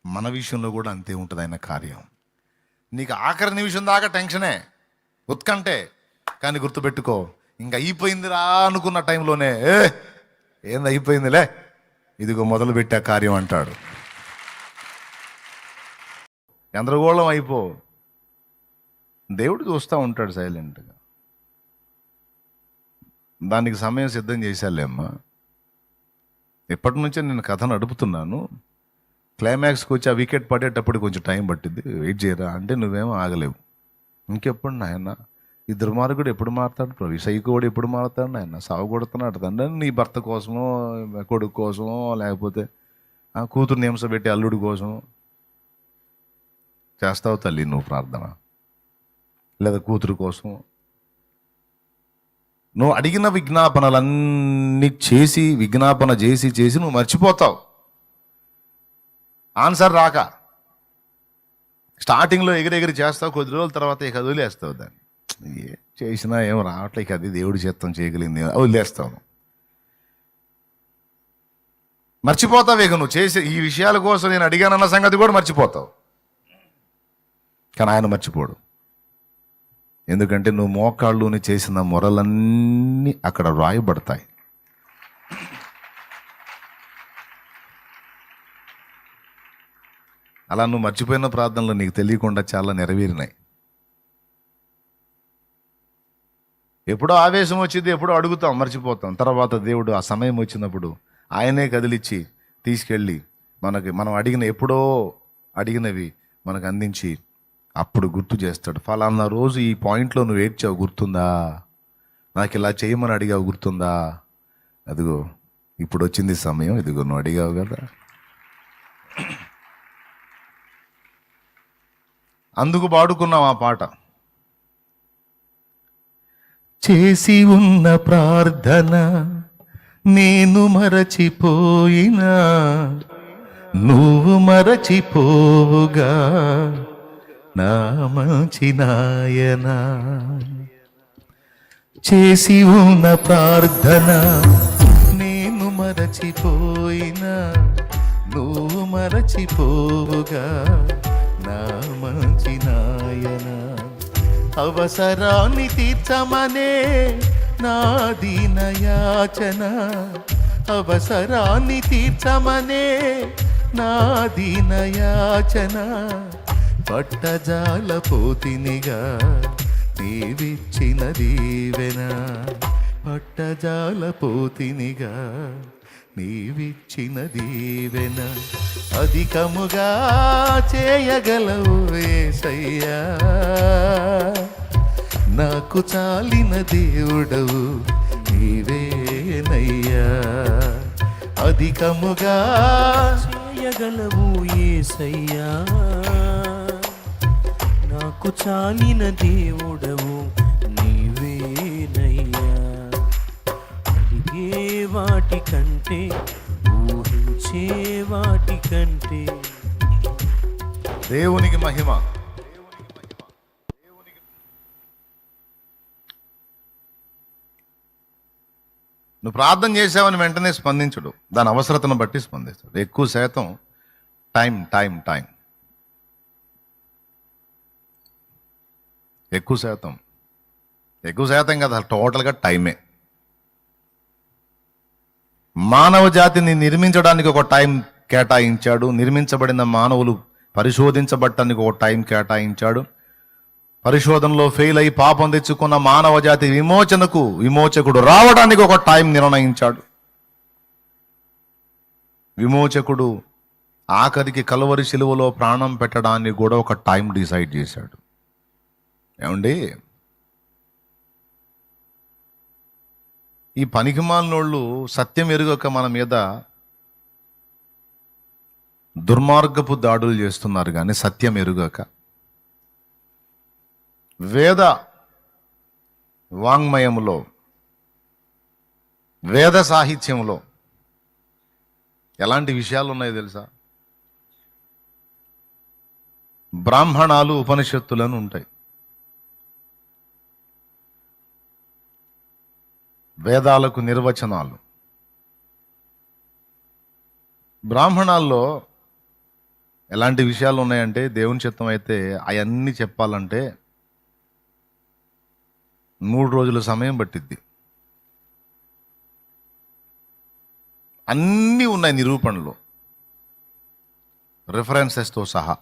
మన విషయంలో కూడా అంతే ఉంటుంది ఆయన కార్యం. నీకు ఆఖరి నిమిషం దాకా టెన్షనే, ఉత్కంఠే, కానీ గుర్తుపెట్టుకో, ఇంకా అయిపోయిందిరా అనుకున్న టైంలోనే ఏంది అయిపోయిందిలే, ఇదిగో మొదలు పెట్టే కార్యం అంటాడు. గందరగోళం అయిపో, దేవుడు చూస్తూ ఉంటాడు సైలెంట్గా. దానికి సమయం సిద్ధం చేశాలేమ్మా. ఎప్పటి నుంచే నేను కథ నడుపుతున్నాను. క్లైమాక్స్కి వచ్చి ఆ వికెట్ పడేటప్పుడు కొంచెం టైం పట్టింది, వెయిట్ చేయరా అంటే నువ్వేమో ఆగలేవు. ఇంకెప్పుడు నాయన ఈ దుర్మార్గుడు ఎప్పుడు మారుతాడు, ఈ సైకోడు ఎప్పుడు మారుతాడు నాయన, సాగు కొడుతున్నాడు తండ్రి. నీ భర్త కోసమో, కొడుకు కోసమో, లేకపోతే ఆ కూతుర్ని హింసపెట్టి అల్లుడి కోసం చేస్తావు తల్లి నువ్వు ప్రార్థన, లేదా కూతురు కోసం. నువ్వు అడిగిన విజ్ఞాపనలన్నీ విజ్ఞాపన చేసి నువ్వు మర్చిపోతావు. ఆన్సర్ రాక స్టార్టింగ్లో ఎగిరెగిరి చేస్తావు, కొద్ది రోజుల తర్వాత ఇక వదిలేస్తావు. దాన్ని చేసినా ఏం రావట్లే, అది దేవుడి చిత్తం చేయగలిగింది, వదిలేస్తావు. మర్చిపోతావు. ఇక నువ్వు చేసే ఈ విషయాల కోసం నేను అడిగానన్న సంగతి కూడా మర్చిపోతావు. కానీ ఆయన మర్చిపోడు. ఎందుకంటే నువ్వు మోకాళ్ళుని చేసిన మొరలన్నీ అక్కడ రాయబడతాయి. అలా నువ్వు మర్చిపోయిన ప్రార్థనలు నీకు తెలియకుండా చాలా నెరవేరినాయి. ఎప్పుడో ఆవేశం వచ్చింది, ఎప్పుడో అడుగుతాం, మర్చిపోతాం. తర్వాత దేవుడు ఆ సమయం వచ్చినప్పుడు ఆయనే కదిలిచ్చి తీసుకెళ్ళి మనం ఎప్పుడో అడిగినవి మనకు అందించి అప్పుడు గుర్తు చేస్తాడు. ఫలానా రోజు ఈ పాయింట్లో నువ్వు ఏడ్చావు గుర్తుందా, నాకు ఇలా చేయమని అడిగావు గుర్తుందా, అదిగో ఇప్పుడు వచ్చింది సమయం, ఇదిగో నువ్వు అడిగావు కదా. అందుకు పాడుకున్నాం ఆ పాట. చేసి ఉన్న ప్రార్థన నేను మరచిపోయినా, నువ్వు మరచిపోవుగా నా మంచి నాయనా. చేసి ఉన్న ప్రార్థన నేను మరచిపోయినా, నువ్వు మరచిపోవుగా నా మంచి నాయనా. అవసరాన్ని తీర్చమనే నా దీనయాచన, అవసరాన్ని తీర్చమనే నా దీనయాచన. పట్టజాల పోతినిగా నీవిచ్చిన దీవెన, పట్టజాల పోతినిగా నీవిచ్చిన దీవెన. అధికముగా చేయగలవు యేసయ్యా, నాకు చాలిన దేవుడవు నీవేనయ్యా. అధికముగా చేయగలవు యేసయ్యా, నాకు చాలిన దేవుడవు నీవేనయ్యా. అడిగే వాటి కంటే, ఊహించే వాటి కంటే. దేవునికి మహిమ. నువ్వు ప్రార్థన చేసావని వెంటనే స్పందించడు, దాని అవసరతను బట్టి స్పందిస్తాడు. ఎక్కువ శాతం టైం టైం టైం ఎక్కువ శాతం కదా, టోటల్గా టైమే. మానవ జాతిని నిర్మించడానికి ఒక టైం కేటాయించాడు, నిర్మించబడిన మానవులు పరిశోధించబడటానికి ఒక టైం కేటాయించాడు, పరిశోధనలో ఫెయిల్ అయి పాపం తెచ్చుకున్న మానవ జాతి విమోచకుడు రావడానికి ఒక టైం నిర్ణయించాడు. విమోచకుడు ఆఖరికి కలువరి శిలువలో ప్రాణం పెట్టడానికి కూడా ఒక టైం డిసైడ్ చేశాడు. ఏమండి, ఈ పనికిమాలినోళ్ళు సత్యం ఎరుగక మన మీద దుర్మార్గపు దాడులు చేస్తున్నారు, కానీ సత్యం ఎరుగక. వేద వాంగ్మయములో, వేద సాహిత్యంలో ఎలాంటి విషయాలు ఉన్నాయో తెలుసా? బ్రాహ్మణాలు ఉపనిషత్తులను ఉంటాయి. వేదాలకు నిర్వచనాలు. బ్రాహ్మణాల్లో ఎలాంటి విషయాలు ఉన్నాయంటే దేవుని చిత్తం అయితే అవన్నీ చెప్పాలంటే 3 రోజుల సమయం పట్టిద్ది. అన్నీ ఉన్నాయి నిరూపణలు, రిఫరెన్సెస్తో సహా.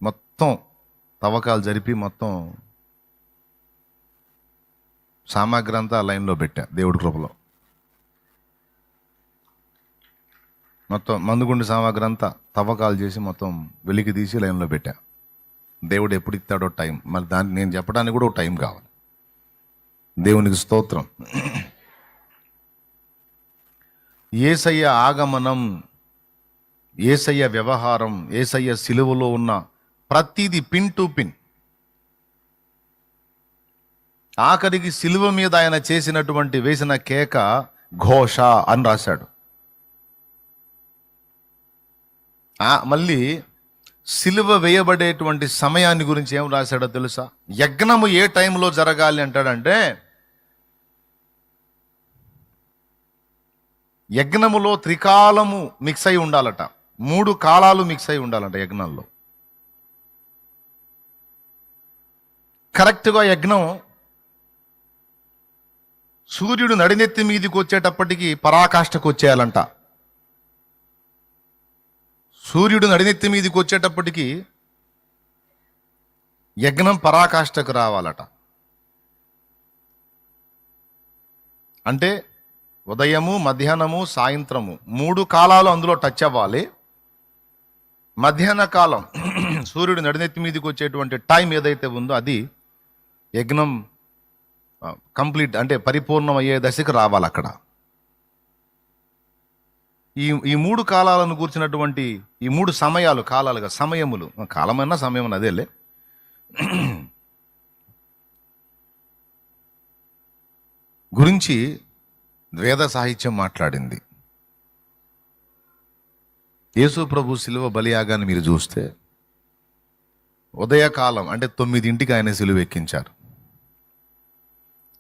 మొత్తం తవ్వకాలు జరిపి మొత్తం సామాగ్రి అంతా లైన్లో పెట్టా దేవుడి కృపలో. మొత్తం మందుగుండి సామాగ్రి అంతా తవ్వకాలు చేసి మొత్తం వెలికి తీసి లైన్లో పెట్టా. దేవుడు ఎప్పుడు ఇస్తాడో టైం, మరి దాన్ని నేను చెప్పడానికి కూడా ఒక టైం కావాలి. దేవునికి స్తోత్రం. యేసయ్య ఆగమనం, యేసయ్య వ్యవహారం, యేసయ్య సిలువలో ఉన్న ప్రతిదీ పిన్ టు పిన్. ఆఖరికి సిలువ మీద ఆయన చేసినటువంటి వేసిన కేక ఘోష అని రాశాడు. మళ్ళీ సిలువ వేయబడేటువంటి సమయాన్ని గురించి ఏం రాశాడో తెలుసా? యజ్ఞము ఏ టైంలో జరగాలి అంటాడంటే, యజ్ఞములో త్రికాలము మిక్స్ అయి ఉండాలట, 3 కాలాలు మిక్స్ అయి ఉండాలంట యజ్ఞంలో. కరెక్ట్గా యజ్ఞం సూర్యుడు నడినెత్తి మీదికి వచ్చేటప్పటికి పరాకాష్ఠకు వచ్చేయాలంట. సూర్యుడు నడినెత్తి మీదికి వచ్చేటప్పటికి యజ్ఞం పరాకాష్ఠకు రావాలట. అంటే ఉదయము, మధ్యాహ్నము, సాయంత్రము 3 కాలాలు అందులో టచ్ అవ్వాలి. మధ్యాహ్న కాలం సూర్యుడు నడినెత్తి మీదకి వచ్చేటువంటి టైం ఏదైతే ఉందో అది యజ్ఞం కంప్లీట్ అంటే పరిపూర్ణం అయ్యే దశకు రావాలి అక్కడ. ఈ 3 కాలాలను కూర్చున్నటువంటి ఈ 3 సమయాలు, కాలాలుగా సమయములు, కాలమైనా సమయం అదేలే, గురించి వేద సాహిత్యం మాట్లాడింది. యేసు ప్రభు శిలువ బలియాగాన్ని మీరు చూస్తే ఉదయకాలం అంటే 9ంటికి ఆయన శిలువ ఎక్కించారు.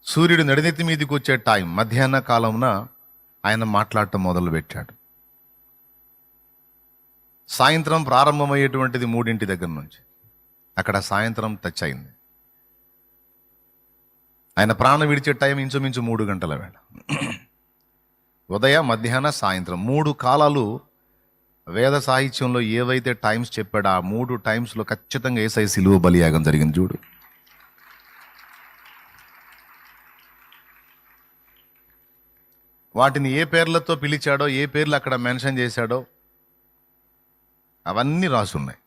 సూర్యుడు నడినెత్తి మీదకి వచ్చే టైం మధ్యాహ్న కాలంన ఆయన మాట్లాడటం మొదలు పెట్టాడు. సాయంత్రం ప్రారంభమయ్యేటువంటిది 3ంటి దగ్గర నుంచి, అక్కడ సాయంత్రం టచ్ అయింది. ఆయన ప్రాణం విడిచే టైం ఇంచుమించు 3 గంటల వేళ. ఉదయ, మధ్యాహ్న, సాయంత్రం 3 కాలాలు వేద సాహిత్యంలో ఏవైతే టైమ్స్ చెప్పాడో ఆ 3 టైమ్స్లో ఖచ్చితంగా యేసయ్య సిలువ బలియాగం జరిగింది. చూడు, వాటిని ఏ పేర్లతో పిలిచాడో, ఏ పేర్లు అక్కడ మెన్షన్ చేశాడో అవన్నీ రాసున్నాయి.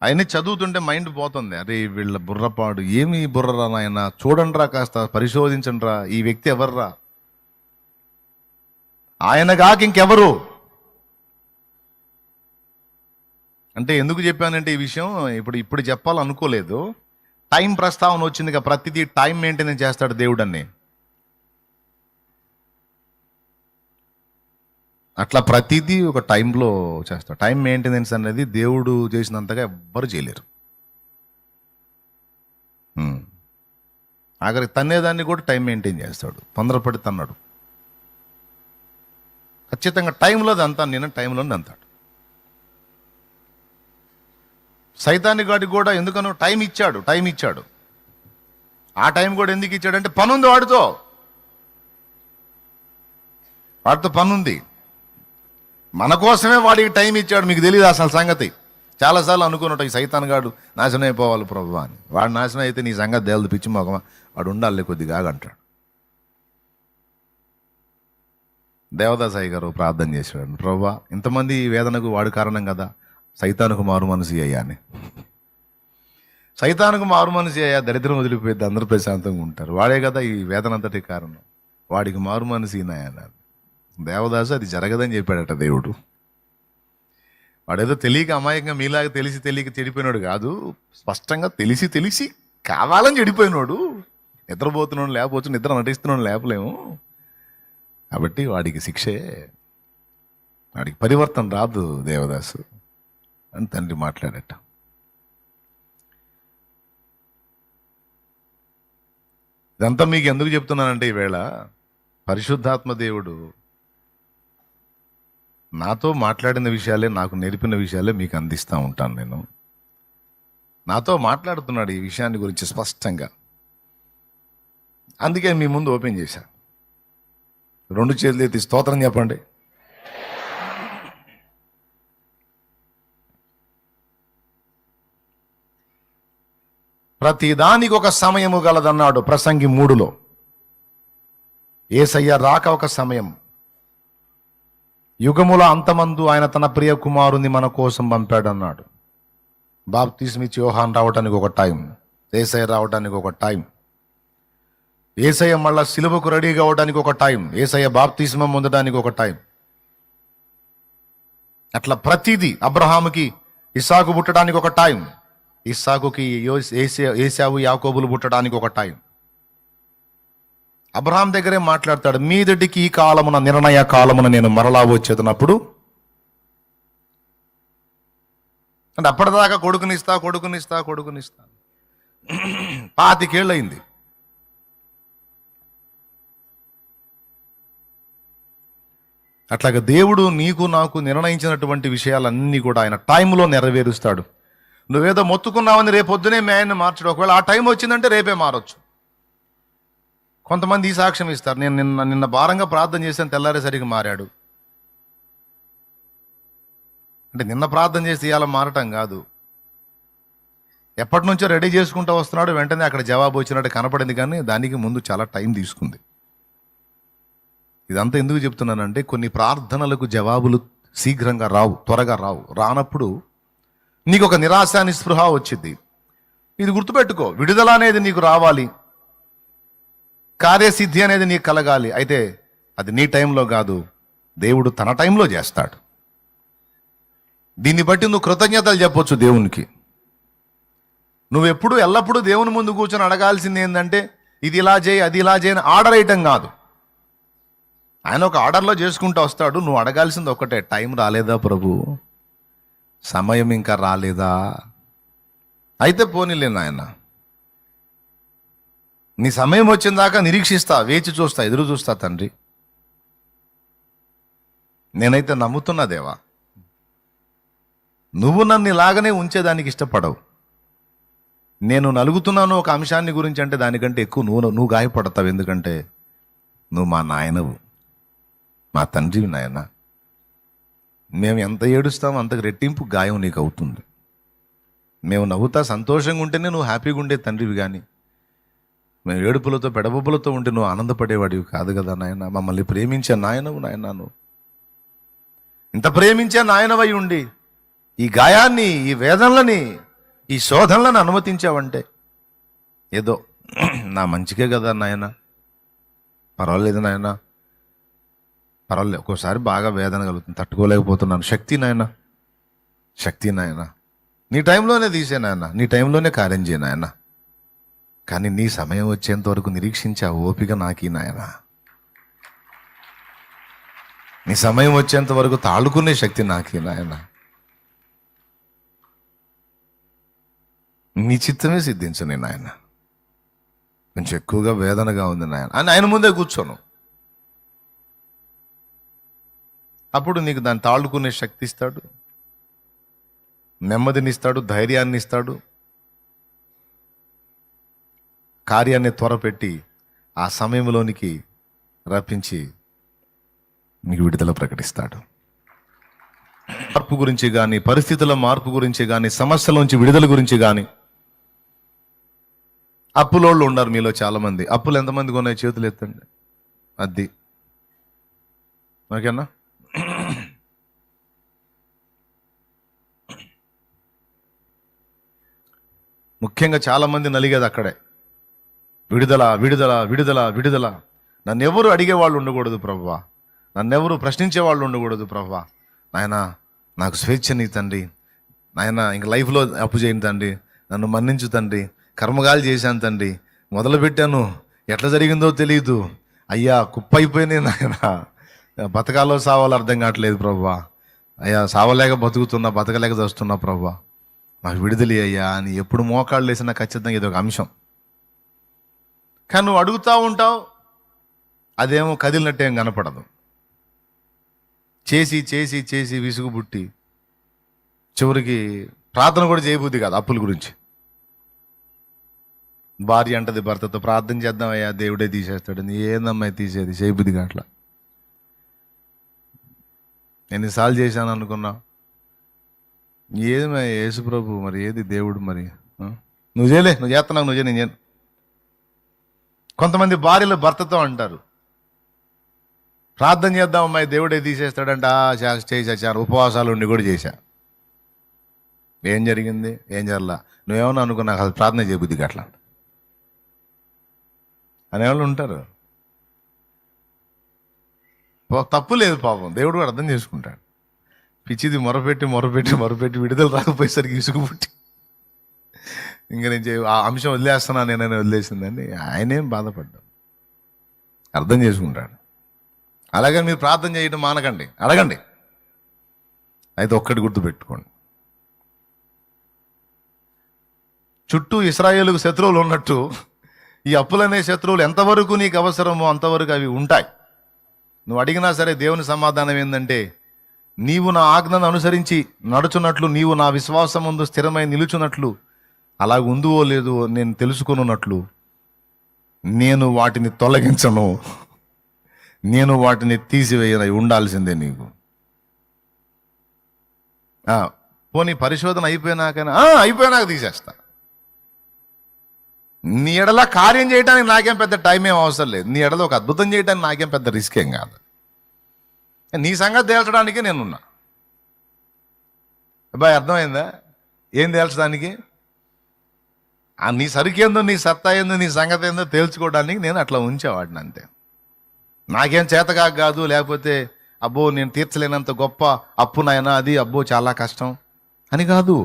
అవన్నీ చదువుతుంటే మైండ్ పోతుంది. అరే వీళ్ళ బుర్రపాడు, ఏమి బుర్రరా నాయన, చూడండిరా, కాస్త పరిశోధించండిరా, ఈ వ్యక్తి ఎవర్రా, ఆయన కాక ఇంకెవరు అంటే. ఎందుకు చెప్పానంటే ఈ విషయం ఇప్పుడు చెప్పాలనుకోలేదు. టైం ప్రస్తావన వచ్చిందిగా, ప్రతిదీ టైం మెయింటెనెన్స్ చేస్తాడు దేవుడు అని. అట్లా ప్రతిదీ ఒక టైంలో చేస్తాడు. టైం మెయింటెనెన్స్ అనేది దేవుడు చేసినంతగా ఎవ్వరు చేయలేరు. ఆఖరికి తన్నేదాన్ని కూడా టైం మెయింటైన్ చేస్తాడు. తొందరపడి తన్నాడు, ఖచ్చితంగా టైంలో దంతాను, నేను టైంలోనే దంతాడు. సైతాన్ని గాడికి కూడా ఎందుకనో టైం ఇచ్చాడు. ఆ టైం కూడా ఎందుకు ఇచ్చాడంటే పనుంది వాడితో పనుంది. మన కోసమే వాడికి టైం ఇచ్చాడు. మీకు తెలియదు అసలు సంగతి. చాలాసార్లు అనుకున్నట్టు ఈ సైతాన్ గాడు నాశనం అయిపోవాలి ప్రభు అని. వాడు నాశనం అయితే నీ సంగతి దేవదు, పిచ్చి మొగమా, వాడు ఉండాలి కొద్దిగా అంటాడు. దేవదాసాయి గారు ప్రార్థన చేశాడు, ప్రభువా ఇంతమంది వేదనకు వాడు కారణం కదా, సైతానుకు మారు మనసు అయ్యా అని. సైతానుకు మారు మనసు అయ్యా, దరిద్రం వదిలిపోయింది, అందరూ ప్రశాంతంగా ఉంటారు. వాడే కదా ఈ వేదన అంతటి కారణం. వాడికి మారు మనసు అన్నారు దేవదాసు. అది జరగదని చెప్పాడట దేవుడు. వాడేదో తెలియక అమాయకంగా మీలాగా తెలియక చెడిపోయినాడు కాదు, స్పష్టంగా తెలిసి కావాలని చెడిపోయినాడు. నిద్రపోతున్నాడు లేకపోవచ్చు, నిద్ర నటిస్తున్నాడు లేపలేము. కాబట్టి వాడికి శిక్షే, వాడికి పరివర్తన రాదు దేవదాసు అని తండ్రి మాట్లాడట. ఇదంతా మీకు ఎందుకు చెప్తున్నానంటే, ఈవేళ పరిశుద్ధాత్మ దేవుడు నాతో మాట్లాడిన విషయాలే, నాకు నేర్పిన విషయాలే మీకు అందిస్తూ ఉంటాను నేను. నాతో మాట్లాడుతున్నాడు ఈ విషయాన్ని గురించి స్పష్టంగా. అందుకే మీ ముందు ఓపెన్ చేశా. 2 చేతులు ఎత్తి స్తోత్రం చెప్పండి. ప్రతి దానికి ఒక సమయము గలదన్నాడు ప్రసంగి 3లో. యేసయ్య రాక ఒక సమయం. యుగముల అంతమందు ఆయన తన ప్రియ కుమారుని మన కోసం పంపాడన్నాడు. బాప్తిస్మిచ్చి యోహాన్ రావడానికి ఒక టైం, యేసయ్య రావడానికి ఒక టైం, యేసయ్య మళ్ళా సిలువకు రెడీ కావడానికి ఒక టైం, యేసయ్య బాప్తిస్మం పొందడానికి ఒక టైం. అట్లా ప్రతిదీ. అబ్రహాముకి ఇస్సాకు పుట్టడానికి ఒక టైం, ఇస్సాకుకి ఏశావు యాకోబులు పుట్టడానికి ఒక టైం. అబ్రహాం దగ్గరే మాట్లాడతాడు, మీదటికి ఈ కాలమున, నిర్ణయ కాలమున నేను మరలా వచ్చేటప్పుడు. అంటే అప్పటిదాకా కొడుకునిస్తా 25 ఏళ్ళు అయింది. అట్లాగా దేవుడు నీకు నాకు నిర్ణయించినటువంటి విషయాలన్నీ కూడా ఆయన టైంలో నెరవేరుస్తాడు. నువ్వేదో మొత్తుకున్నావని రేపొద్దునే మీ ఆయన్ని మార్చడు. ఒకవేళ ఆ టైం వచ్చిందంటే రేపే మారొచ్చు. కొంతమంది ఈ సాక్ష్యం ఇస్తారు, నేను నిన్న భారంగా ప్రార్థన చేశాను, తెల్లారేసరికి మారాడు. అంటే నిన్న ప్రార్థన చేసి ఇవాళ మారటం కాదు, ఎప్పటి నుంచో రెడీ చేసుకుంటూ వస్తున్నాడు, వెంటనే అక్కడ జవాబు వచ్చినట్టు కనపడింది, కానీ దానికి ముందు చాలా టైం తీసుకుంది. ఇదంతా ఎందుకు చెప్తున్నానంటే, కొన్ని ప్రార్థనలకు జవాబులు శీఘ్రంగా రావు, త్వరగా రావు. రానప్పుడు నీకు ఒక నిరాశ నిస్పృహ వచ్చింది. ఇది గుర్తుపెట్టుకో, విడుదల అనేది నీకు రావాలి, కార్యసిద్ధి అనేది నీకు కలగాలి. అయితే అది నీ టైంలో కాదు, దేవుడు తన టైంలో చేస్తాడు. దీన్ని బట్టి నువ్వు కృతజ్ఞతలు చెప్పొచ్చు దేవునికి. నువ్వెప్పుడు ఎల్లప్పుడూ దేవుని ముందు కూర్చొని అడగాల్సింది ఏంటంటే, ఇది ఇలా చేయి, అది ఇలా చేయని ఆర్డర్ వేయటం కాదు. ఆయన ఒక ఆర్డర్లో చేసుకుంటూ వస్తాడు. నువ్వు అడగాల్సింది ఒకటే, టైం రాలేదా ప్రభు, సమయం ఇంకా రాలేదా? అయితే పోనీలే నాయన, నీ సమయం వచ్చిన దాకా నిరీక్షిస్తా, వేచి చూస్తా, ఎదురు చూస్తా తండ్రి. నేనైతే నమ్ముతున్నా దేవా, నువ్వు నన్ను ఇలాగనే ఉంచేదానికి ఇష్టపడవు. నేను నలుగుతున్నాను ఒక అంశాన్ని గురించి అంటే దానికంటే ఎక్కువ నువ్వు గాయపడతావు. ఎందుకంటే నువ్వు మా నాయనవు, మా తండ్రివి నాయన. మేము ఎంత ఏడుస్తామో అంతకు రెట్టింపు గాయం నీకు అవుతుంది. మేము నవ్వుతా సంతోషంగా ఉంటేనే నువ్వు హ్యాపీగా ఉండే తండ్రివి, కానీ మేము ఏడుపులతో పెడబొబ్బలతో ఉంటే నువ్వు ఆనందపడేవాడివి కాదు కదా నాయన. మమ్మల్ని ప్రేమించే నాయనవు నాయన. నువ్వు ఇంత ప్రేమించే నాయనవై ఉండి ఈ గాయాన్ని, ఈ వేదనలని, ఈ శోధనలను అనుమతించావంటే ఏదో నా మంచికే కదా నాయన. పర్వాలేదు నాయన, పర్వాలేదు. ఒక్కోసారి బాగా వేదన కలుగుతుంది, తట్టుకోలేకపోతున్నాను. శక్తి నాయన, శక్తి నాయన, నీ టైంలోనే తీసే నాయన, నీ టైంలోనే కార్యం చేయ నాయన. కానీ నీ సమయం వచ్చేంత వరకు నిరీక్షించే ఓపిక నాకీ నాయన. నీ సమయం వచ్చేంత వరకు తాళుకునే శక్తి నాకీ నాయన. నీ చిత్తమే సిద్ధించు నీ నాయన. కొంచెం ఎక్కువగా వేదనగా ఉంది నాయన అని ఆయన ముందే కూర్చోను. అప్పుడు నీకు దాన్ని తాళుకునే శక్తి ఇస్తాడు, నెమ్మదిని ఇస్తాడు, ధైర్యాన్ని ఇస్తాడు, కార్యాన్ని త్వరపెట్టి ఆ సమయంలోనికి రప్పించి మీకు విడుదల ప్రకటిస్తాడు. మార్పు గురించి కానీ, పరిస్థితుల మార్పు గురించి కానీ, సమస్యలోంచి విడుదల గురించి కానీ. అప్పులోళ్ళు ఉన్నారు మీలో చాలామంది. అప్పులు ఎంతమందికి ఉన్నాయి చేతులు ఎత్తండి. అది ఓకేనా? ముఖ్యంగా చాలామంది నలిగేది అక్కడే. విడుదల విడుదల విడుదల విడుదల. నన్నెవరు అడిగేవాళ్ళు ఉండకూడదు ప్రభువా, నన్నెవరు ప్రశ్నించేవాళ్ళు ఉండకూడదు ప్రభువా. నాయనా నాకు స్వేచ్ఛని తండ్రి, నాయన ఇంక లైఫ్లో అప్పు చేయను తండ్రి, నన్ను మన్నించు తండ్రి, కర్మగాలు చేశాను తండ్రి, మొదలుపెట్టాను, ఎట్లా జరిగిందో తెలియదు అయ్యా, కుప్పైపోయినాయి నాయన, బతకాలో సావాలో అర్థం కావట్లేదు ప్రభువా, అయ్యా సావలేక బతుకుతున్నా, బతకలేక చస్తున్నా ప్రభువా, నాకు విడుదల అయ్యా అని ఎప్పుడు మోకాళ్ళు వేసినా ఖచ్చితంగా ఇది ఒక అంశం. కానీ నువ్వు అడుగుతూ ఉంటావు, అదేమో కదిలినట్టేం కనపడదు. చేసి చేసి చేసి విసుగు పుట్టి చివరికి ప్రార్థన కూడా చేయబుద్ది కాదు అప్పుల గురించి. భార్య అంటది భర్తతో, ప్రార్థన చేద్దామయ్యా దేవుడే తీసేస్తాడు. ఏందమ్మాయి తీసేది, చేయబుద్ది కాట్లా. ఎన్నిసార్లు చేశాను అనుకున్నా, ఏది యేసు ప్రభు మరి, ఏది దేవుడు మరి, నువ్వు చేయలే, నువ్వు చేస్తున్నావు, నువ్వు చేయ, నేను చేయను. కొంతమంది భార్యలు భర్తతో అంటారు, ప్రార్థన చేద్దాం అమ్మాయి దేవుడే తీసేస్తాడంట. చేశాను, ఉపవాసాలు ఉండి కూడా చేశా. ఏం జరిగింది, ఏం జరలా, నువ్వేమన్నా అనుకున్నా అసలు ప్రార్థన చేయబుద్ది అట్లా అనేవాళ్ళు ఉంటారు. తప్పు లేదు పాపం, దేవుడు కూడా అర్థం చేసుకుంటాడు. పిచ్చిది మొరపెట్టి మొరపెట్టి మొరపెట్టి విడుదల రాకపోయేసరికి ఇసుగు పుట్టి ఇంకా నేను ఆ అంశం వదిలేస్తున్నా నేనైనా వదిలేసిందని ఆయనేం బాధపడ్డాడు, అర్థం చేసుకుంటాడు. అలాగని మీరు ప్రార్థన చేయడం మానకండి, అడగండి. అయితే ఒక్కటి గుర్తుపెట్టుకోండి, చుట్టూ ఇశ్రాయేలుకు శత్రువులు ఉన్నట్టు ఈ అప్పులనే శత్రువులు ఎంతవరకు నీకు అవసరమో అంతవరకు అవి ఉంటాయి. నువ్వు అడిగినా సరే దేవుని సమాధానం ఏంటంటే, నీవు నా ఆజ్ఞను అనుసరించి నడుచున్నట్లు, నీవు నా విశ్వాసం ముందు స్థిరమై నిలుచున్నట్లు, అలాగ ఉందువో లేదో నేను తెలుసుకున్నట్లు, నేను వాటిని తొలగించను, నేను వాటిని తీసివేయను, ఉండాల్సిందే నీకు. పోనీ పరిశోధన అయిపోయినాక తీసేస్తా. నీ ఎడల కార్యం చేయడానికి నాకేం పెద్ద టైం ఏం అవసరం లేదు. నీ ఎడల ఒక అద్భుతం చేయడానికి నాకేం పెద్ద రిస్క్ ఏం కాదు. నీ సంగతి తేల్చడానికే నేనున్నా. అబ్బాయి అర్థమైందా? ఏం తేల్చడానికి? నీ సరికేందో, నీ సత్తా ఏందో, నీ సంగతి ఏందో తేల్చుకోవడానికి నేను అట్లా ఉంచేవాడిని అంతే. నాకేం చేతగా కాదు, లేకపోతే అబ్బో నేను తీర్చలేనంత గొప్ప అప్పు నాయనా అది, అబ్బో చాలా కష్టం అని కాదు.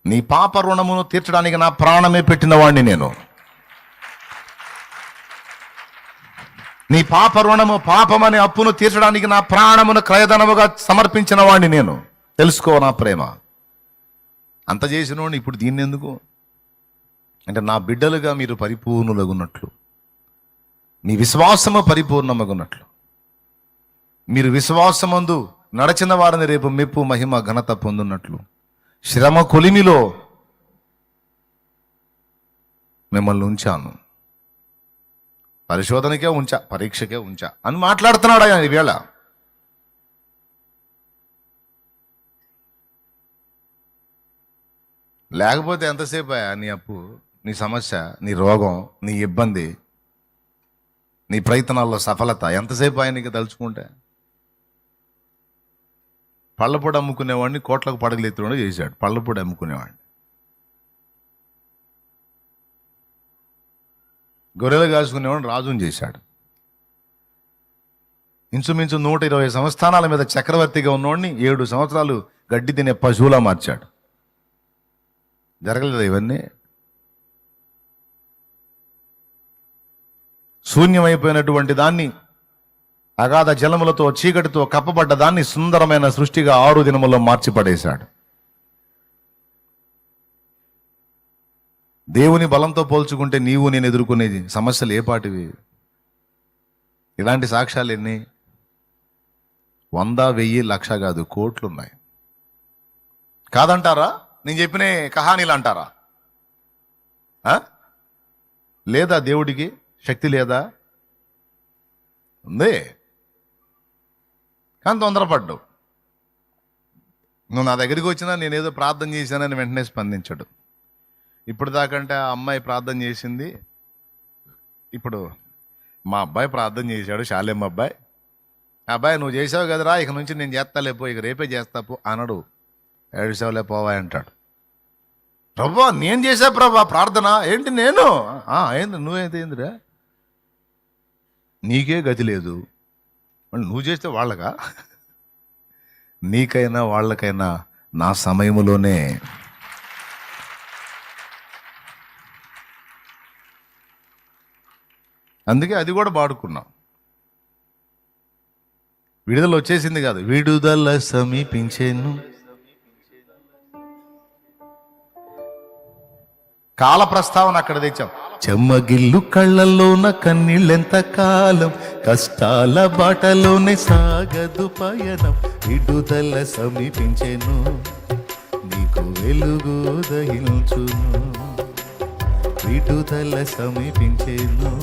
నీ పాప రుణమును తీర్చడానికి నా ప్రాణమే పెట్టిన వాడిని నేను. నీ పాప రుణము, పాపమనే అప్పును తీర్చడానికి నా ప్రాణమును క్రయధనముగా సమర్పించిన వాడిని నేను. తెలుసుకో నా ప్రేమ. అంత చేసినోడిని ఇప్పుడు దీన్ని ఎందుకు అంటే, నా బిడ్డలుగా మీరు పరిపూర్ణులగున్నట్లు, మీ విశ్వాసము పరిపూర్ణమగున్నట్లు, మీరు విశ్వాసమందు నడచిన వారిని రేపు మెప్పు మహిమ ఘనత పొందున్నట్లు, శ్రమ కొలిమిలో మిమ్మల్ని ఉంచాను, పరిశోధనకే ఉంచా, పరీక్షకే ఉంచా అని మాట్లాడుతున్నాడు ఆయన ఈవేళ. లేకపోతే ఎంతసేపు నీ అప్పు, నీ సమస్య, నీ రోగం, నీ ఇబ్బంది, నీ ప్రయత్నాల్లో సఫలత ఎంతసేపు ఆయనకి తలుచుకుంటే? పళ్ళపొడి అమ్ముకునేవాడిని కోట్లకు పడగలెత్తుకుండా చేశాడు. పళ్ళపొడి అమ్ముకునేవాడిని, గొర్రెలు కాసుకునేవాడిని రాజుని చేశాడు. ఇంచుమించు 120 సంస్థానాల మీద చక్రవర్తిగా ఉన్నవాడిని 7 సంవత్సరాలు గడ్డి తినే పశువులా మార్చాడు. జరగలేదు ఇవన్నీ? శూన్యమైపోయినటువంటి దాన్ని, అగాధ జలములతో చీకటితో కప్పబడ్డ దాన్ని సుందరమైన సృష్టిగా 6 దినముల్లో మార్చిపడేశాడు. దేవుని బలంతో పోల్చుకుంటే నీవు నేను ఎదుర్కొనేది సమస్యలు ఏ పాటివి? ఇలాంటి సాక్ష్యాలు ఎన్ని? 100, 1000, 1,00,000 కాదు, కోట్లు ఉన్నాయి. కాదంటారా? నేను చెప్పిన కహానీలు అంటారా? లేదా దేవుడికి శక్తి లేదా? ఉంది, కానీ తొందరపడ్డావు. నువ్వు నా దగ్గరికి వచ్చినా నేనేదో ప్రార్థన చేశానని వెంటనే స్పందించడు. ఇప్పుడు దాకంటే ఆ అమ్మాయి ప్రార్థన చేసింది, ఇప్పుడు మా అబ్బాయి ప్రార్థన చేశాడు, శాలేం అబ్బాయి. అబ్బాయి నువ్వు చేసావు కదరా, ఇక నుంచి నేను చేస్తాలేపో, ఇక రేపే చేస్తాపో అనడు. ఏడుసావులే పోవా అంటాడు. ప్రభా నేను చేసా ప్రభా ప్రార్థన, ఏంటి నేను? ఏంది నువ్వేంటి? ఏందిరా నీకే గతి లేదు, నువ్వు చేస్తే వాళ్ళకా? నీకైనా వాళ్ళకైనా నా సమయములోనే. అందుకే అది కూడా పాడుకున్నాం. విడుదల వచ్చేసింది కాదు, విడుదల సమీపించేను, కాల ప్రస్తావన అక్కడ తెచ్చాం. చెమ్మగిల్లు కళ్ళల్లోన కన్నీళ్ళెంత కాలం, కష్టాల బాటలోనే సాగదు పయనం, విడుదల సమీపించెను, నీకు వెలుగు దహించును, విడుదల సమీపించెను,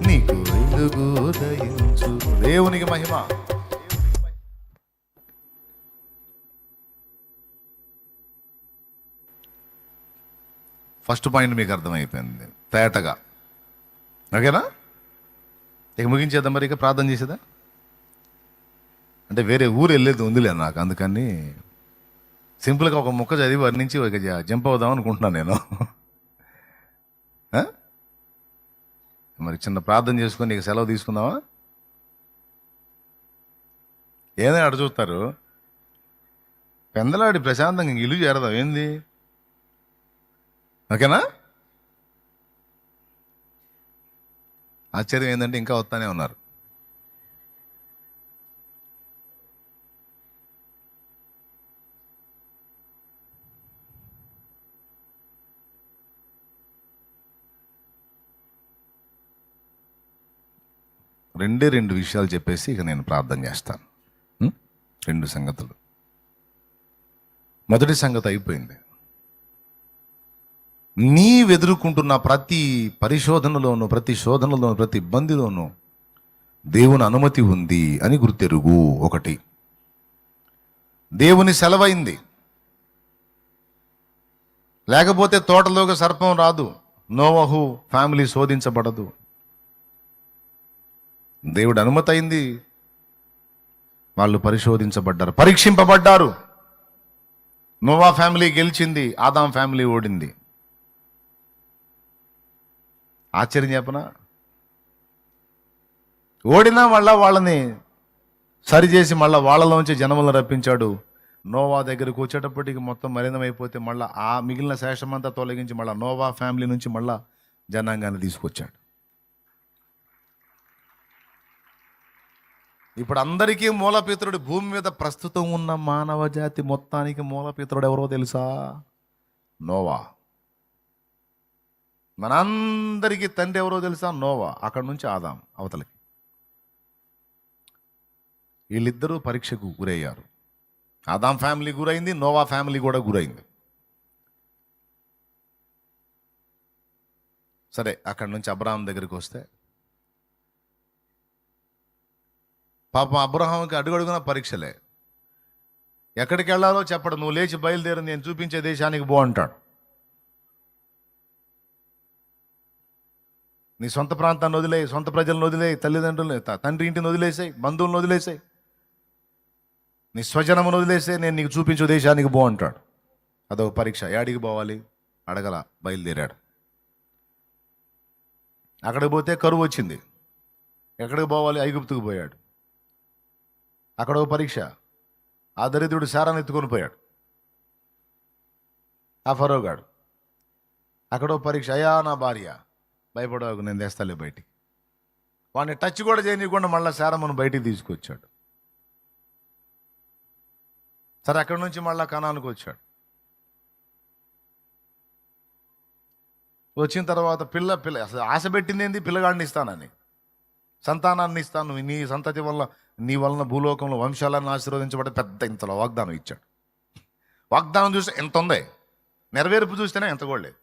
నీకు వెలుగు దహించును. దేవునికి మహిమ. ఫస్ట్ పాయింట్ మీకు అర్థమైపోయింది తేటగా, ఓకేనా? ఇక ముగించేద్దాం మరి, ఇక ప్రార్థన చేసేదా? అంటే వేరే ఊరు వెళ్ళేది ఉందిలే నాకు, అందుకని సింపుల్గా ఒక ముక్క చదివి వర్ణించి ఇక జంప్ అవుదాం అనుకుంటున్నాను నేను. మరి చిన్న ప్రార్థన చేసుకొని ఇక సెలవు తీసుకుందామా? ఏదైనా అటు చూస్తారు, పెందలాడి ప్రశాంతంగా ఇల్లు చేరదాం ఏంది, ఓకేనా? ఆశ్చర్యం ఏంటంటే ఇంకా వస్తానే ఉన్నారు. రెండు విషయాలు చెప్పేసి ఇక నేను ప్రార్థన చేస్తాను. 2 సంగతులు. మొదటి సంగతి అయిపోయింది. నీవెదుర్కొంటున్న ప్రతి పరిశోధనలోను, ప్రతి శోధనలోను, ప్రతి ఇబ్బందిలోనూ దేవుని అనుమతి ఉంది అని గుర్తెరుగు. ఒకటి, దేవుని సెలవైంది, లేకపోతే తోటలోకి సర్పం రాదు, నోవహు ఫ్యామిలీ శోధించబడదు. దేవుడు అనుమతి అయింది, వాళ్ళు పరిశోధించబడ్డారు, పరీక్షింపబడ్డారు. నోవా ఫ్యామిలీ గెలిచింది, ఆదాం ఫ్యామిలీ ఓడింది. ఆశ్చర్యం చెప్పనా? ఓడినా మళ్ళా వాళ్ళని సరిచేసి మళ్ళా వాళ్ళలోంచి జనములను రప్పించాడు. నోవా దగ్గరకు వచ్చేటప్పటికి మొత్తం మలినమైపోతే మళ్ళా ఆ మిగిలిన శేషమంతా తొలగించి మళ్ళా నోవా ఫ్యామిలీ నుంచి మళ్ళా జనాంగాన్ని తీసుకొచ్చాడు. ఇప్పుడు అందరికీ మూలపితరుడు, భూమి మీద ప్రస్తుతం ఉన్న మానవ జాతి మొత్తానికి మూలపితరుడు ఎవరో తెలుసా? నోవా. మనందరికీ తండ్రి ఎవరో తెలుసా? నోవా. అక్కడి నుంచి ఆదాం అవతలకి. వీళ్ళిద్దరూ పరీక్షకు గురయ్యారు. ఆదాం ఫ్యామిలీ గురైంది, నోవా ఫ్యామిలీ కూడా గురైంది. సరే, అక్కడి నుంచి అబ్రహాం దగ్గరికి వస్తే పాపం అబ్రహాంకి అడుగడుగున పరీక్షలే. ఎక్కడికి వెళ్ళాలో చెప్పడు. నువ్వు లేచి బయలుదేరి, నేను చూపించే దేశానికి పో అంటాడు. నీ సొంత ప్రాంతాన్ని వదిలేయి, సొంత ప్రజలను వదిలేయి, తల్లిదండ్రులు తండ్రి ఇంటిని వదిలేసాయి, బంధువులను వదిలేసాయి, నీ స్వజనమును వదిలేసే, నేను నీకు చూపించే దేశానికి పో అంటాడు. అదొక పరీక్ష. ఏడికి పోవాలి అడగల, బయలుదేరాడు. అక్కడికి పోతే కరువు వచ్చింది. ఎక్కడికి పోవాలి? ఐగుప్తుకు పోయాడు. అక్కడ ఒక పరీక్ష. ఆ దరిద్రుడు శారాన్ని ఎత్తుకొని పోయాడు, ఆ ఫరోగాడు. అక్కడ ఒక పరీక్ష. అయ్యా నా భార్య, భయపడవాకు, నేను తెస్తాలే బయటికి. వాడిని టచ్ కూడా చేయనీయకుండా మళ్ళీ శారమ్మను బయటికి తీసుకొచ్చాడు. సరే, అక్కడి నుంచి మళ్ళీ కనానికి వచ్చాడు. వచ్చిన తర్వాత పిల్ల అసలు ఆశ పెట్టింది ఏంది? పిల్లగాడిని ఇస్తానని, సంతానాన్ని ఇస్తాను, నీ సంతతి వల్ల, నీ వలన భూలోకంలో వంశాలను ఆశీర్వదించబడే పెద్ద ఇంతలో వాగ్దానం ఇచ్చాడు. వాగ్దానం చూస్తే ఎంత ఉంది, నెరవేర్పు చూస్తేనే ఎంత కూడా లేదు.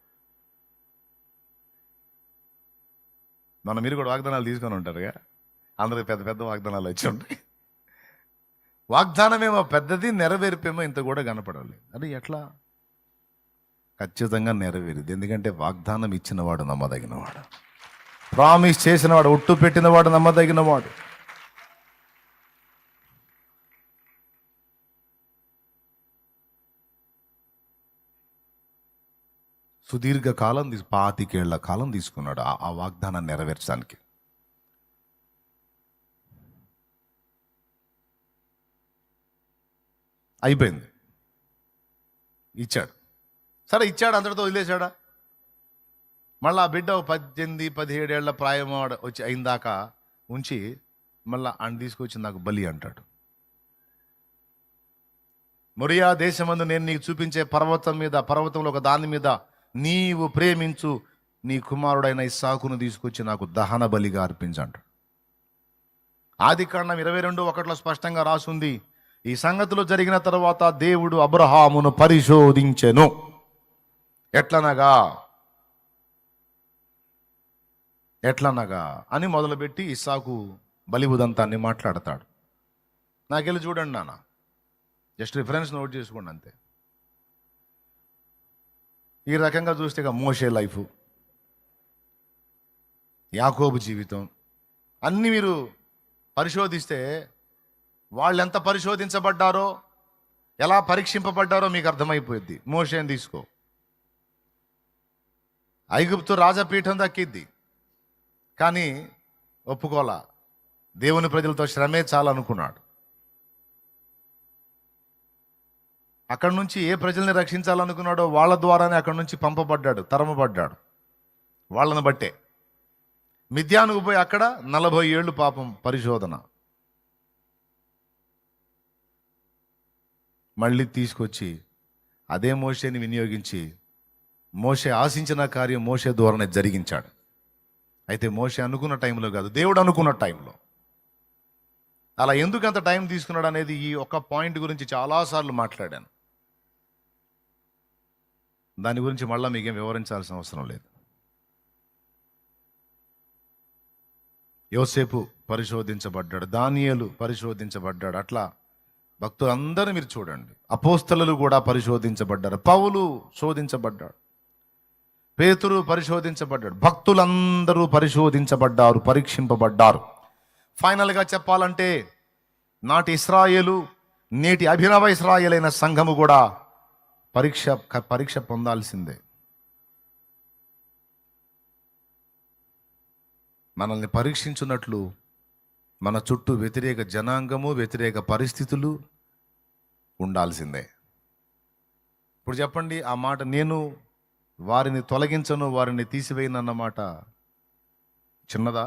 మీరు కూడా వాగ్దానాలు తీసుకొని ఉంటారుగా, అందరికి పెద్ద పెద్ద వాగ్దానాలు వచ్చి ఉంటాయి. వాగ్దానమేమో పెద్దది, నెరవేర్పేమో ఇంత కూడా కనపడలేదు. అది ఎట్లా? ఖచ్చితంగా నెరవేరింది. ఎందుకంటే వాగ్దానం ఇచ్చినవాడు నమ్మదగినవాడు, ప్రామిస్ చేసినవాడు, ఒట్టు పెట్టినవాడు నమ్మదగినవాడు. సుదీర్ఘ కాలం 25 ఏళ్ల కాలం తీసుకున్నాడు ఆ వాగ్దానాన్ని నెరవేర్చడానికి. అయిపోయింది, ఇచ్చాడు. సరే, ఇచ్చాడు, అంతటితో వదిలేశాడా? మళ్ళీ ఆ బిడ్డ 18-17 ఏళ్ల ప్రాయం వచ్చి అయిందాక ఉంచి మళ్ళీ ఆయన తీసుకొచ్చి నాకు బలి అంటాడు. మొరియా దేశమందు నేను నీకు చూపించే పర్వతంలో ఒక దాని మీద నీవు ప్రేమించు నీ కుమారుడైన ఇస్సాకును తీసుకొచ్చి నాకు దహన బలిగా అర్పించంటాడు. ఆదికాండం 22:1 స్పష్టంగా రాసుంది, ఈ సంగతులు జరిగిన తర్వాత దేవుడు అబ్రహామును పరిశోధించెను. ఎట్లనగా అని మొదలుపెట్టి ఇస్సాకు బలి ఉదంతాన్ని మాట్లాడతాడు. నాకెళ్ళి చూడండి నాన్న, జస్ట్ రిఫరెన్స్ నోట్ చేసుకోండి అంతే. ఈ రకంగా చూస్తే ఇక మోషే లైఫ్, యాకోబు జీవితం అన్నీ మీరు పరిశోధిస్తే వాళ్ళు ఎంత పరిశోధించబడ్డారో, ఎలా పరీక్షింపబడ్డారో మీకు అర్థమైపోద్ది. మోషేని తీసుకో, ఐగుప్తు రాజపీఠం దక్కిద్ది, కానీ ఒప్పుకోలా. దేవుని ప్రజలతో శ్రమే చాలనుకున్నాడు. అక్కడి నుంచి ఏ ప్రజల్ని రక్షించాలనుకున్నాడో వాళ్ళ ద్వారానే అక్కడి నుంచి పంపబడ్డాడు, తరమబడ్డాడు వాళ్ళని బట్టే. మిద్యానుకు పోయి అక్కడ 40 ఏళ్ళు పాపం పరిశోధన. మళ్ళీ తీసుకొచ్చి అదే మోషేని వినియోగించి మోషే ఆశించిన కార్యం మోషే ద్వారానే జరిగించాడు. అయితే మోషే అనుకున్న టైంలో కాదు, దేవుడు అనుకున్న టైంలో. అలా ఎందుకు అంత టైం తీసుకున్నాడు అనేది ఈ ఒక్క పాయింట్ గురించి చాలాసార్లు మాట్లాడాను. దాని గురించి మళ్ళీ మీకేం వివరించాల్సిన అవసరం లేదు. యోసేపు పరిశోధించబడ్డాడు, దానియేలు పరిశోధించబడ్డాడు. అట్లా భక్తులందరూ మీరు చూడండి, అపోస్తలులు కూడా పరిశోధించబడ్డారు. పౌలు శోధించబడ్డాడు, పేతురు పరిశోధించబడ్డాడు. భక్తులందరూ పరిశోధించబడ్డారు, పరీక్షింపబడ్డారు. ఫైనల్గా చెప్పాలంటే నాటి ఇశ్రాయేలు, నేటి అభినవ ఇశ్రాయేల్ అయిన సంఘము కూడా పరీక్ష పొందాల్సిందే. మనల్ని పరీక్షించున్నట్లు మన చుట్టూ వ్యతిరేక జనాంగము, వ్యతిరేక పరిస్థితులు ఉండాల్సిందే. ఇప్పుడు చెప్పండి, ఆ మాట నేను వారిని తొలగించను, వారిని తీసివేయనన్న మాట చిన్నదా?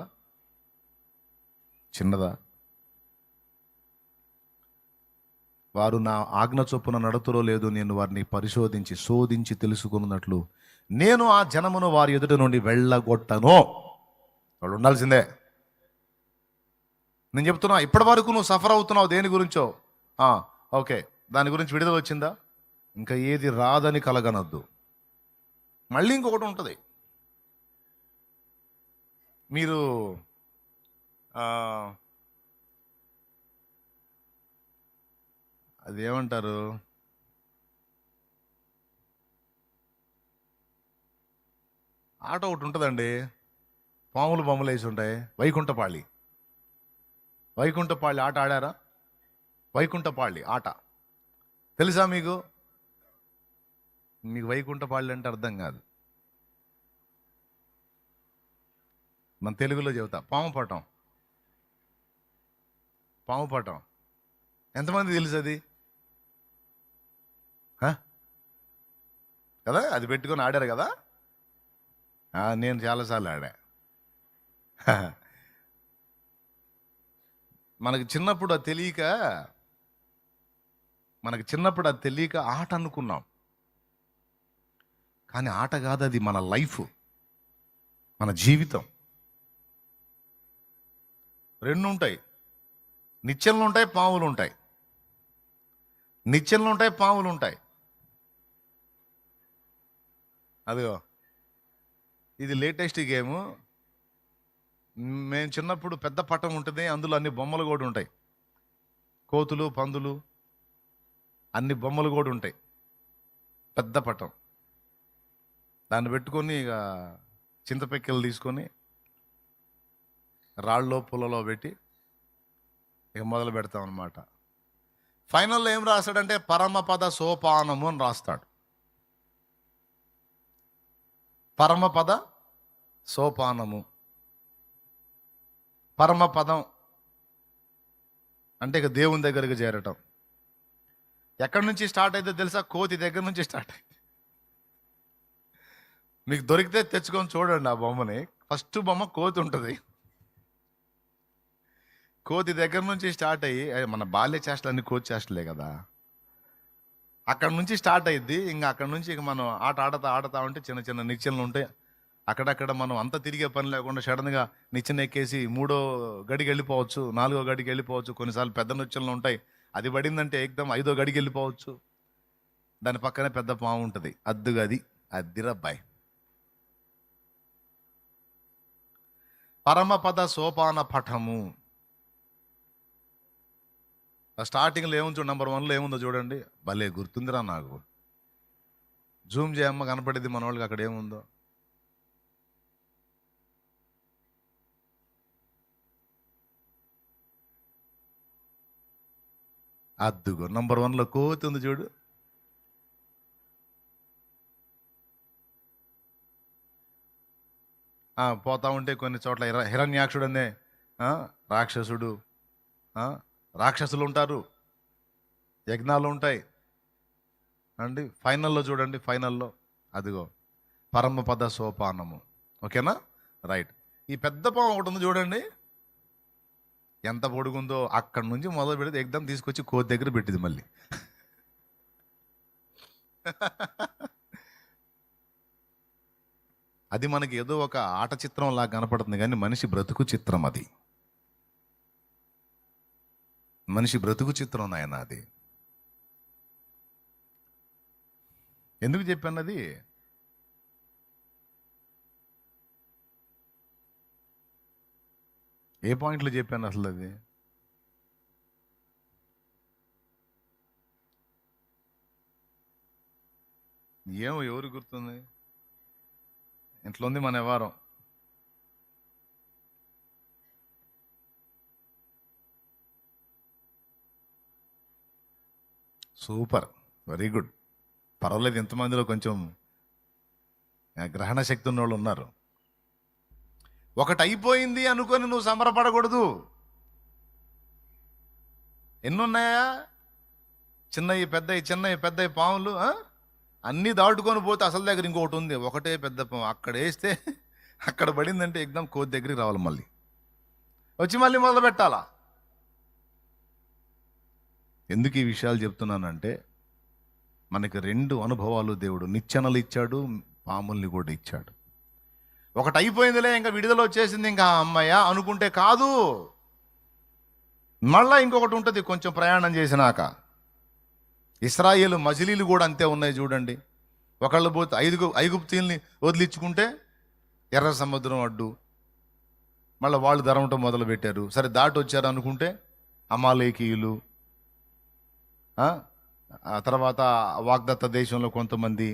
వారు నా ఆజ్ఞ చొప్పున నడుతురో లేదో నేను వారిని పరిశోధించి శోధించి తెలుసుకున్నట్లు నేను ఆ జనమును వారి ఎదుట నుండి వెళ్ళగొట్టను. వాళ్ళు ఉండాల్సిందే. నేను చెప్తున్నా, ఇప్పటి వరకు నువ్వు సఫర్ అవుతున్నావు దేని గురించో, ఓకే, దాని గురించి విడుదల వచ్చిందా? ఇంకా ఏది రాదని కలగనొద్దు. మళ్ళీ ఇంకొకటి ఉంటుంది. మీరు అదేమంటారు, ఆట ఒకటి ఉంటుందండి, పాములు బొమ్మలు వేసి ఉంటాయి, వైకుంఠపాళి ఆట ఆడారా? వైకుంఠపాళి ఆట తెలుసా మీకు? వైకుంఠపాళి అంటే అర్థం కాదు. మన తెలుగులో చెబుతా, పాము పటం. ఎంతమంది తెలుసు అది కదా? అది పెట్టుకొని ఆడారు కదా? నేను చాలాసార్లు ఆడా. మనకి చిన్నప్పుడు అది తెలియక ఆట అనుకున్నాం. కానీ ఆట కాదు, అది మన లైఫ్, మన జీవితం. రెండు ఉంటాయి, నిచ్చెనలు ఉంటాయి, పాములు ఉంటాయి. పాములు ఉంటాయి. అదిగో ఇది లేటెస్ట్ గేము. మేము చిన్నప్పుడు పెద్ద పటం ఉంటుంది, అందులో అన్ని బొమ్మలు కూడా ఉంటాయి, కోతులు, పందులు, అన్ని బొమ్మలు కూడా ఉంటాయి. పెద్ద పటం, దాన్ని పెట్టుకొని ఇక చింతపెక్కలు తీసుకొని రాళ్ళలో పుల్లలో పెట్టి ఇక మొదలు పెడతాం అన్నమాట. ఫైనల్లో ఏం రాస్తాడంటే పరమపద సోపానము అని రాస్తాడు. పరమపద సోపానము. పరమపదం అంటే ఇక దేవుని దగ్గరికి చేరటం. ఎక్కడి నుంచి స్టార్ట్ అయితే తెలుసా? కోతి దగ్గర నుంచి స్టార్ట్ అయింది. మీకు దొరికితే తెచ్చుకొని చూడండి ఆ బొమ్మని. ఫస్ట్ బొమ్మ కోతి ఉంటుంది. కోతి దగ్గర నుంచి స్టార్ట్ అయ్యి, మన బాల్య చేష్టలన్నీ కోతి చేష్టలే కదా. అక్కడ నుంచి స్టార్ట్ అయ్యిద్ది. ఇంకా అక్కడ నుంచి ఇక మనం ఆట ఆడుతూ ఉంటే చిన్న చిన్న నిచ్చెనలు ఉంటాయి. అక్కడక్కడ మనం అంతా తిరిగే పని లేకుండా సడన్గా నిచ్చెన ఎక్కేసి 3వ గడికి వెళ్ళిపోవచ్చు, 4వ గడికి వెళ్ళిపోవచ్చు. కొన్నిసార్లు పెద్ద నిచ్చెనలు ఉంటాయి, అది పడిందంటే ఏకదం 5వ గడికి వెళ్ళిపోవచ్చు. దాని పక్కనే పెద్ద పాము ఉంటుంది, అద్దుగది అద్దిరబ్బాయి. పరమపద సోపాన పఠము. స్టార్టింగ్లో ఏముంది చూడు, నెంబర్ 1లో ఏముందో చూడండి. భలే గుర్తుందిరా నాకు. జూమ్ చేయమ్మ, కనపడింది మన వాళ్ళకి అక్కడ ఏముందో. అద్దుగో నంబర్ 1లో కోతి ఉంది చూడు. పోతా ఉంటే కొన్ని చోట్ల హిరణ్యాక్షుడు అనే రాక్షసుడు, రాక్షసులు ఉంటారు, యజ్ఞాలు ఉంటాయి అండి. ఫైనల్లో చూడండి, ఫైనల్లో అదిగో పరమపద సోపానము. ఓకేనా, రైట్. ఈ పెద్ద పాము ఒకటి ఉంది చూడండి, ఎంత పొడుగుందో. అక్కడి నుంచి మొదలు పెడితే ఎగ్దం తీసుకొచ్చి కోతి దగ్గర పెట్టింది మళ్ళీ. అది మనకి ఏదో ఒక ఆట చిత్రం లాగా కనపడుతుంది, కానీ మనిషి బ్రతుకు చిత్రం అది. మనిషి బ్రతుకు చిత్రం నాయన అది. ఎందుకు చెప్పాను అది? ఏ పాయింట్లో చెప్పాను అసలు అది? ఏమో, ఎవరు గుర్తుంది? ఇంట్లో ఉంది మన వ్యవహారం. Super, very good. పర్వాలేదు, ఇంతమందిలో కొంచెం గ్రహణ శక్తి ఉన్న వాళ్ళు ఉన్నారు. ఒకటి అయిపోయింది అనుకొని నువ్వు సంబరపడకూడదు. ఎన్నున్నాయా? చిన్నవి పెద్దవి, చిన్నవి పెద్దవి పాములు అన్నీ దాటుకొని పోతే అసలు దగ్గర ఇంకొకటి ఉంది, ఒకటే పెద్ద పాము. అక్కడ వేస్తే అక్కడ పడిందంటే ఎగ్దం కోతి దగ్గరికి రావాలి, మళ్ళీ వచ్చి మళ్ళీ మొదలు పెట్టాలా. ఎందుకు ఈ విషయాలు చెప్తున్నానంటే, మనకి 2 అనుభవాలు దేవుడు, నిచ్చెనలు ఇచ్చాడు, పాముల్ని కూడా ఇచ్చాడు. ఒకటి అయిపోయిందిలే, ఇంకా విడుదల వచ్చేసింది, ఇంకా అమ్మయ్య అనుకుంటే కాదు, మళ్ళా ఇంకొకటి ఉంటుంది కొంచెం ప్రయాణం చేసినాక. ఇశ్రాయేలు మజిలీలు కూడా అంతే ఉన్నాయి చూడండి. ఒకళ్ళు పోతే ఐగుప్తీయుల్ని వదిలించుకుంటే ఎర్ర సముద్రం అడ్డు, మళ్ళీ వాళ్ళు ధరమటం మొదలు పెట్టారు. సరే దాటి వచ్చారు అనుకుంటే అమాలేకీయులు, ఆ తర్వాత వాగ్దత్త దేశంలో కొంతమంది,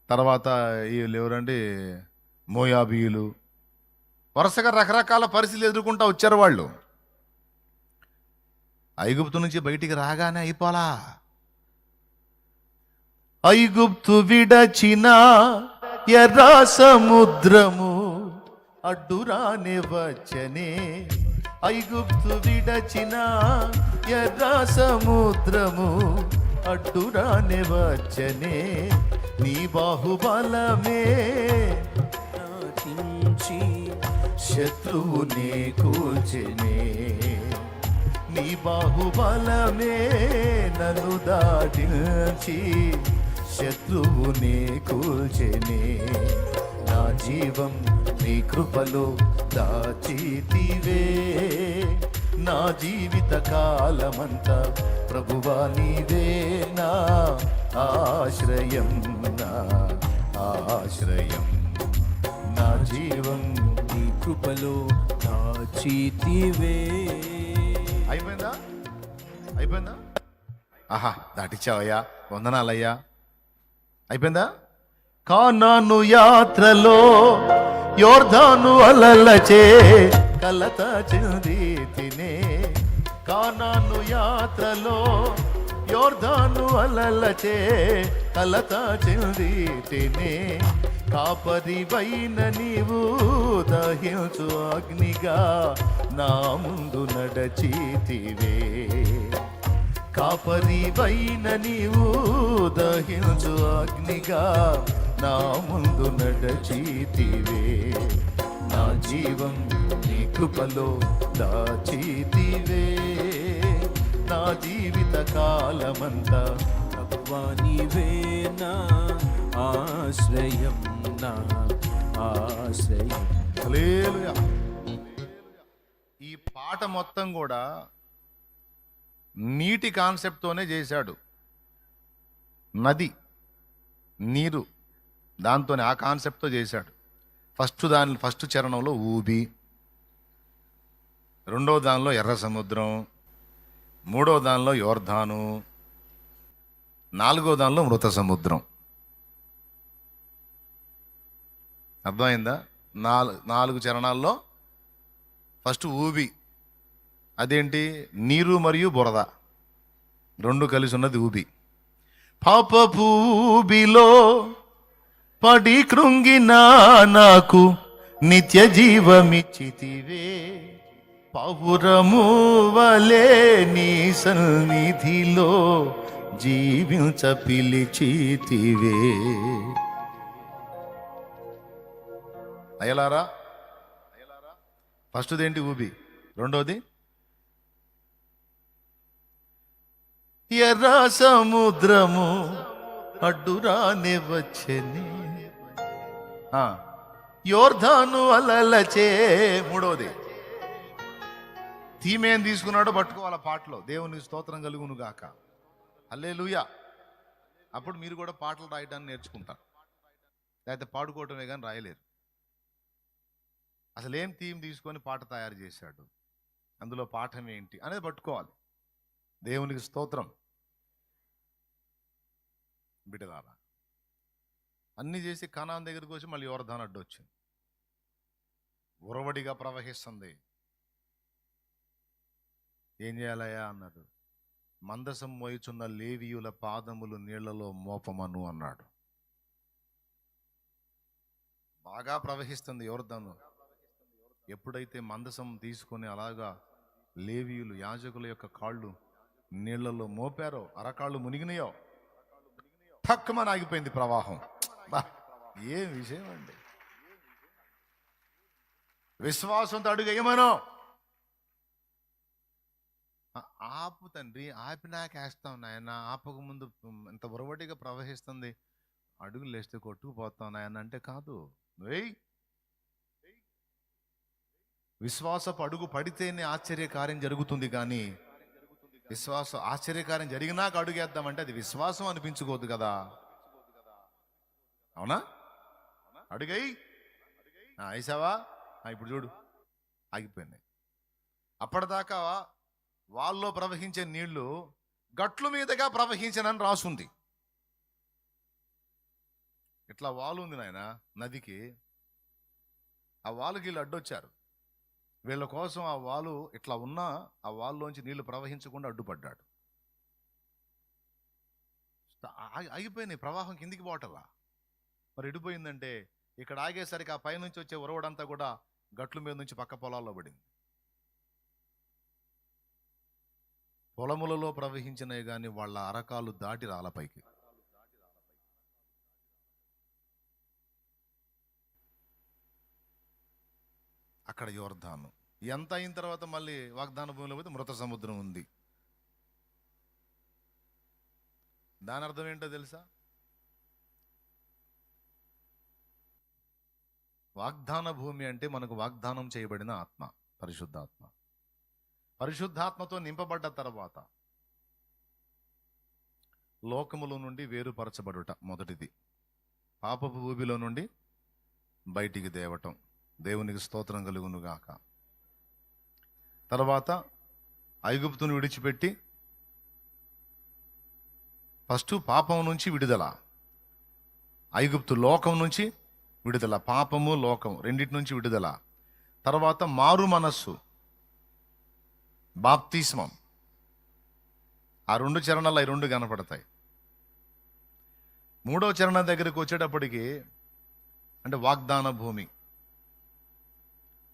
తర్వాత వీళ్ళు ఎవరండి మోయాబీయులు, వరుసగా రకరకాల పరిస్థితులు ఎదుర్కొంటూ వచ్చారు వాళ్ళు. ఐగుప్తు నుంచి బయటికి రాగానే అయిపోలా. ఐగుప్తు విడచిన ఎర్ర సముద్రము అడ్డురానే వచ్చనే. ఐగుప్తు విడచిన ఎర్ర సముద్రము అడ్డురానే వచ్చనే. నీ బాహుబలమే నాటించి శత్రువునే కూల్చెనే. నీ బాహుబలమే నన్ను దాటించి శత్రువునే కూల్చెనే. నా జీవం నీ కృపలో దాచితివే. నా జీవిత కాలమంతా ప్రభువా నీవే నా ఆశ్రయం, నా ఆశ్రయం. నా జీవం నీ కృపలో దాచితివే. అయిపోయిందా? అయిపోయిందా? ఆహా, దాటిచ్చావయ్యా, వందనాలయ్యా. అయిపోయిందా? కానాను యాత్రలో యోర్దాను అలలచే కలత చెంది తినే. కానాను యాత్రలో యోర్దాను అలలచే కలత చెంది తినే. కాపరివైన నీవు దహించు అగ్నిగా నా ముందు నడచితివే. కాపరివైన నీవు దహించు అగ్నిగా నా ముందు నడచితివే. నా జీవం నీ కృపలో దాచితివే. నా జీవిత కాలమంతా దేవా నీవే నా ఆశ్రయం, నా ఆశ్రయం. హల్లెలూయా. ఈ పాట మొత్తం కూడా నీటి కాన్సెప్ట్తోనే చేశాడు. నది, నీరు, దాంతోనే ఆ కాన్సెప్ట్తో చేశాడు. ఫస్ట్ చరణంలో ఊబి, రెండో దానిలో ఎర్ర సముద్రం, మూడో దానిలో యోర్ధాను, నాలుగో దానిలో మృత సముద్రం. అర్థమైందా? నాలుగు చరణాల్లో ఫస్ట్ ఊబి, అదేంటి? నీరు మరియు బురద రెండు కలిసి ఉన్నది ఊబి. పాపపు ఊబిలో పడి కృంగిన నాకు నిత్య జీవమిచ్చితివే, పౌరము వలె నీ సన్నిధిలో జీవించ పిలిచితివే. అయ్యలారా, ఫస్ట్ది ఏంటి? ఊబి. రెండోది ఎర్ర సముద్రము అడ్డురానే వచ్చని, యోర్ధాను అలలచే. మూడోది థీమేం తీసుకున్నాడో పట్టుకోవాలి పాటలో. దేవునికి స్తోత్రం కలుగును గాక. హల్లెలూయా. అప్పుడు మీరు కూడా పాటలు రాయడాన్ని నేర్చుకుంటారు. లేకపోతే పాడుకోవటమే కానీ రాయలేరు. అసలు ఏం థీమ్ తీసుకొని పాట తయారు చేశాడు, అందులో పాఠం ఏంటి అనేది పట్టుకోవాలి. దేవునికి స్తోత్రం. బిడ్డలారా, అన్నీ చేసి కనాన్ దగ్గరికి వచ్చి మళ్ళీ యోర్దాను అడ్డు వచ్చింది. ఉరవడిగా ప్రవహిస్తుంది. ఏం చేయాలయ్యా అన్నాడు. మందసం మోయుచున్న లేవీయుల పాదములు నీళ్లలో మోపమను అన్నాడు. బాగా ప్రవహిస్తుంది యోర్దాను. ఎప్పుడైతే మందసం తీసుకొని అలాగా లేవీయులు, యాజకుల యొక్క కాళ్ళు నీళ్లలో మోపారో, అరకాళ్ళు మునిగినాయో, తక్కువని ఆగిపోయింది ప్రవాహం. ఏం విషయం అండి! విశ్వాసంతో అడుగు వేయమను. ఆపు తండ్రి, ఆపినాక వేస్తాం నాయన. ఆపక ముందు ఇంత ఉరవడిగా ప్రవహిస్తుంది, అడుగులు వేస్తే కొట్టుకుపోతాం నాయన అంటే కాదు. వెయ్యి విశ్వాసపు అడుగు పడితేనే ఆశ్చర్యకార్యం జరుగుతుంది. కానీ ఆశ్చర్యకార్యం జరిగినాక అడుగేద్దామంటే అది విశ్వాసం అనిపించుకోదు కదా. అవునా? అడుగై వేసావా, ఇప్పుడు చూడు ఆగిపోయినాయి. అప్పటిదాకా వాళ్ళలో ప్రవహించే నీళ్లు గట్లు మీదుగా ప్రవహించనని రాసుంది. ఇట్లా వాలు ఉంది నాయన నదికి. ఆ వాలుకి వీళ్ళు అడ్డొచ్చారు. వీళ్ళ కోసం ఆ వాలు ఇట్లా ఉన్నా ఆ వాల్లోంచి నీళ్లు ప్రవహించకుండా అడ్డుపడ్డాడు. ఆగిపోయినాయి, ప్రవాహం కిందికి పోవటల్లా. మరి ఎడిపోయిందంటే ఇక్కడ ఆగేసరికి ఆ పైనుంచి వచ్చే ఉరవడంతా కూడా గట్ల మీద నుంచి పక్క పొలాల్లో పడింది. పొలములలో ప్రవహించినవి కానీ వాళ్ళ అరకాలు దాటి రాళ్ళపైకి. అక్కడ యోర్దాను. ఎంత అయిన తర్వాత మళ్ళీ వాగ్దాన భూమిలో పోతే మృత సముద్రం ఉంది. దాని అర్థం ఏంటో తెలుసా? వాగ్దాన భూమి అంటే మనకు వాగ్దానం చేయబడిన ఆత్మ, పరిశుద్ధాత్మ. పరిశుద్ధాత్మతో నింపబడ్డ తర్వాత లోకములో నుండి వేరుపరచబడుట మొదటిది. పాపపు ఊబిలో నుండి బయటికి తేవటం. దేవునికి స్తోత్రం కలుగును గాక. తర్వాత ఐగుప్తును విడిచిపెట్టి ఫస్ట్ పాపం నుంచి విడుదల, ఐగుప్తు లోకం నుంచి విడుదల, పాపము లోకం రెండింటి నుంచి విడుదల. తర్వాత మారు మనస్సు, బాప్తిస్మం. ఆ రెండు చరణాలు ఈ రెండు కనపడతాయి. మూడో చరణం దగ్గరికి వచ్చేటప్పటికి అంటే వాగ్దాన భూమి.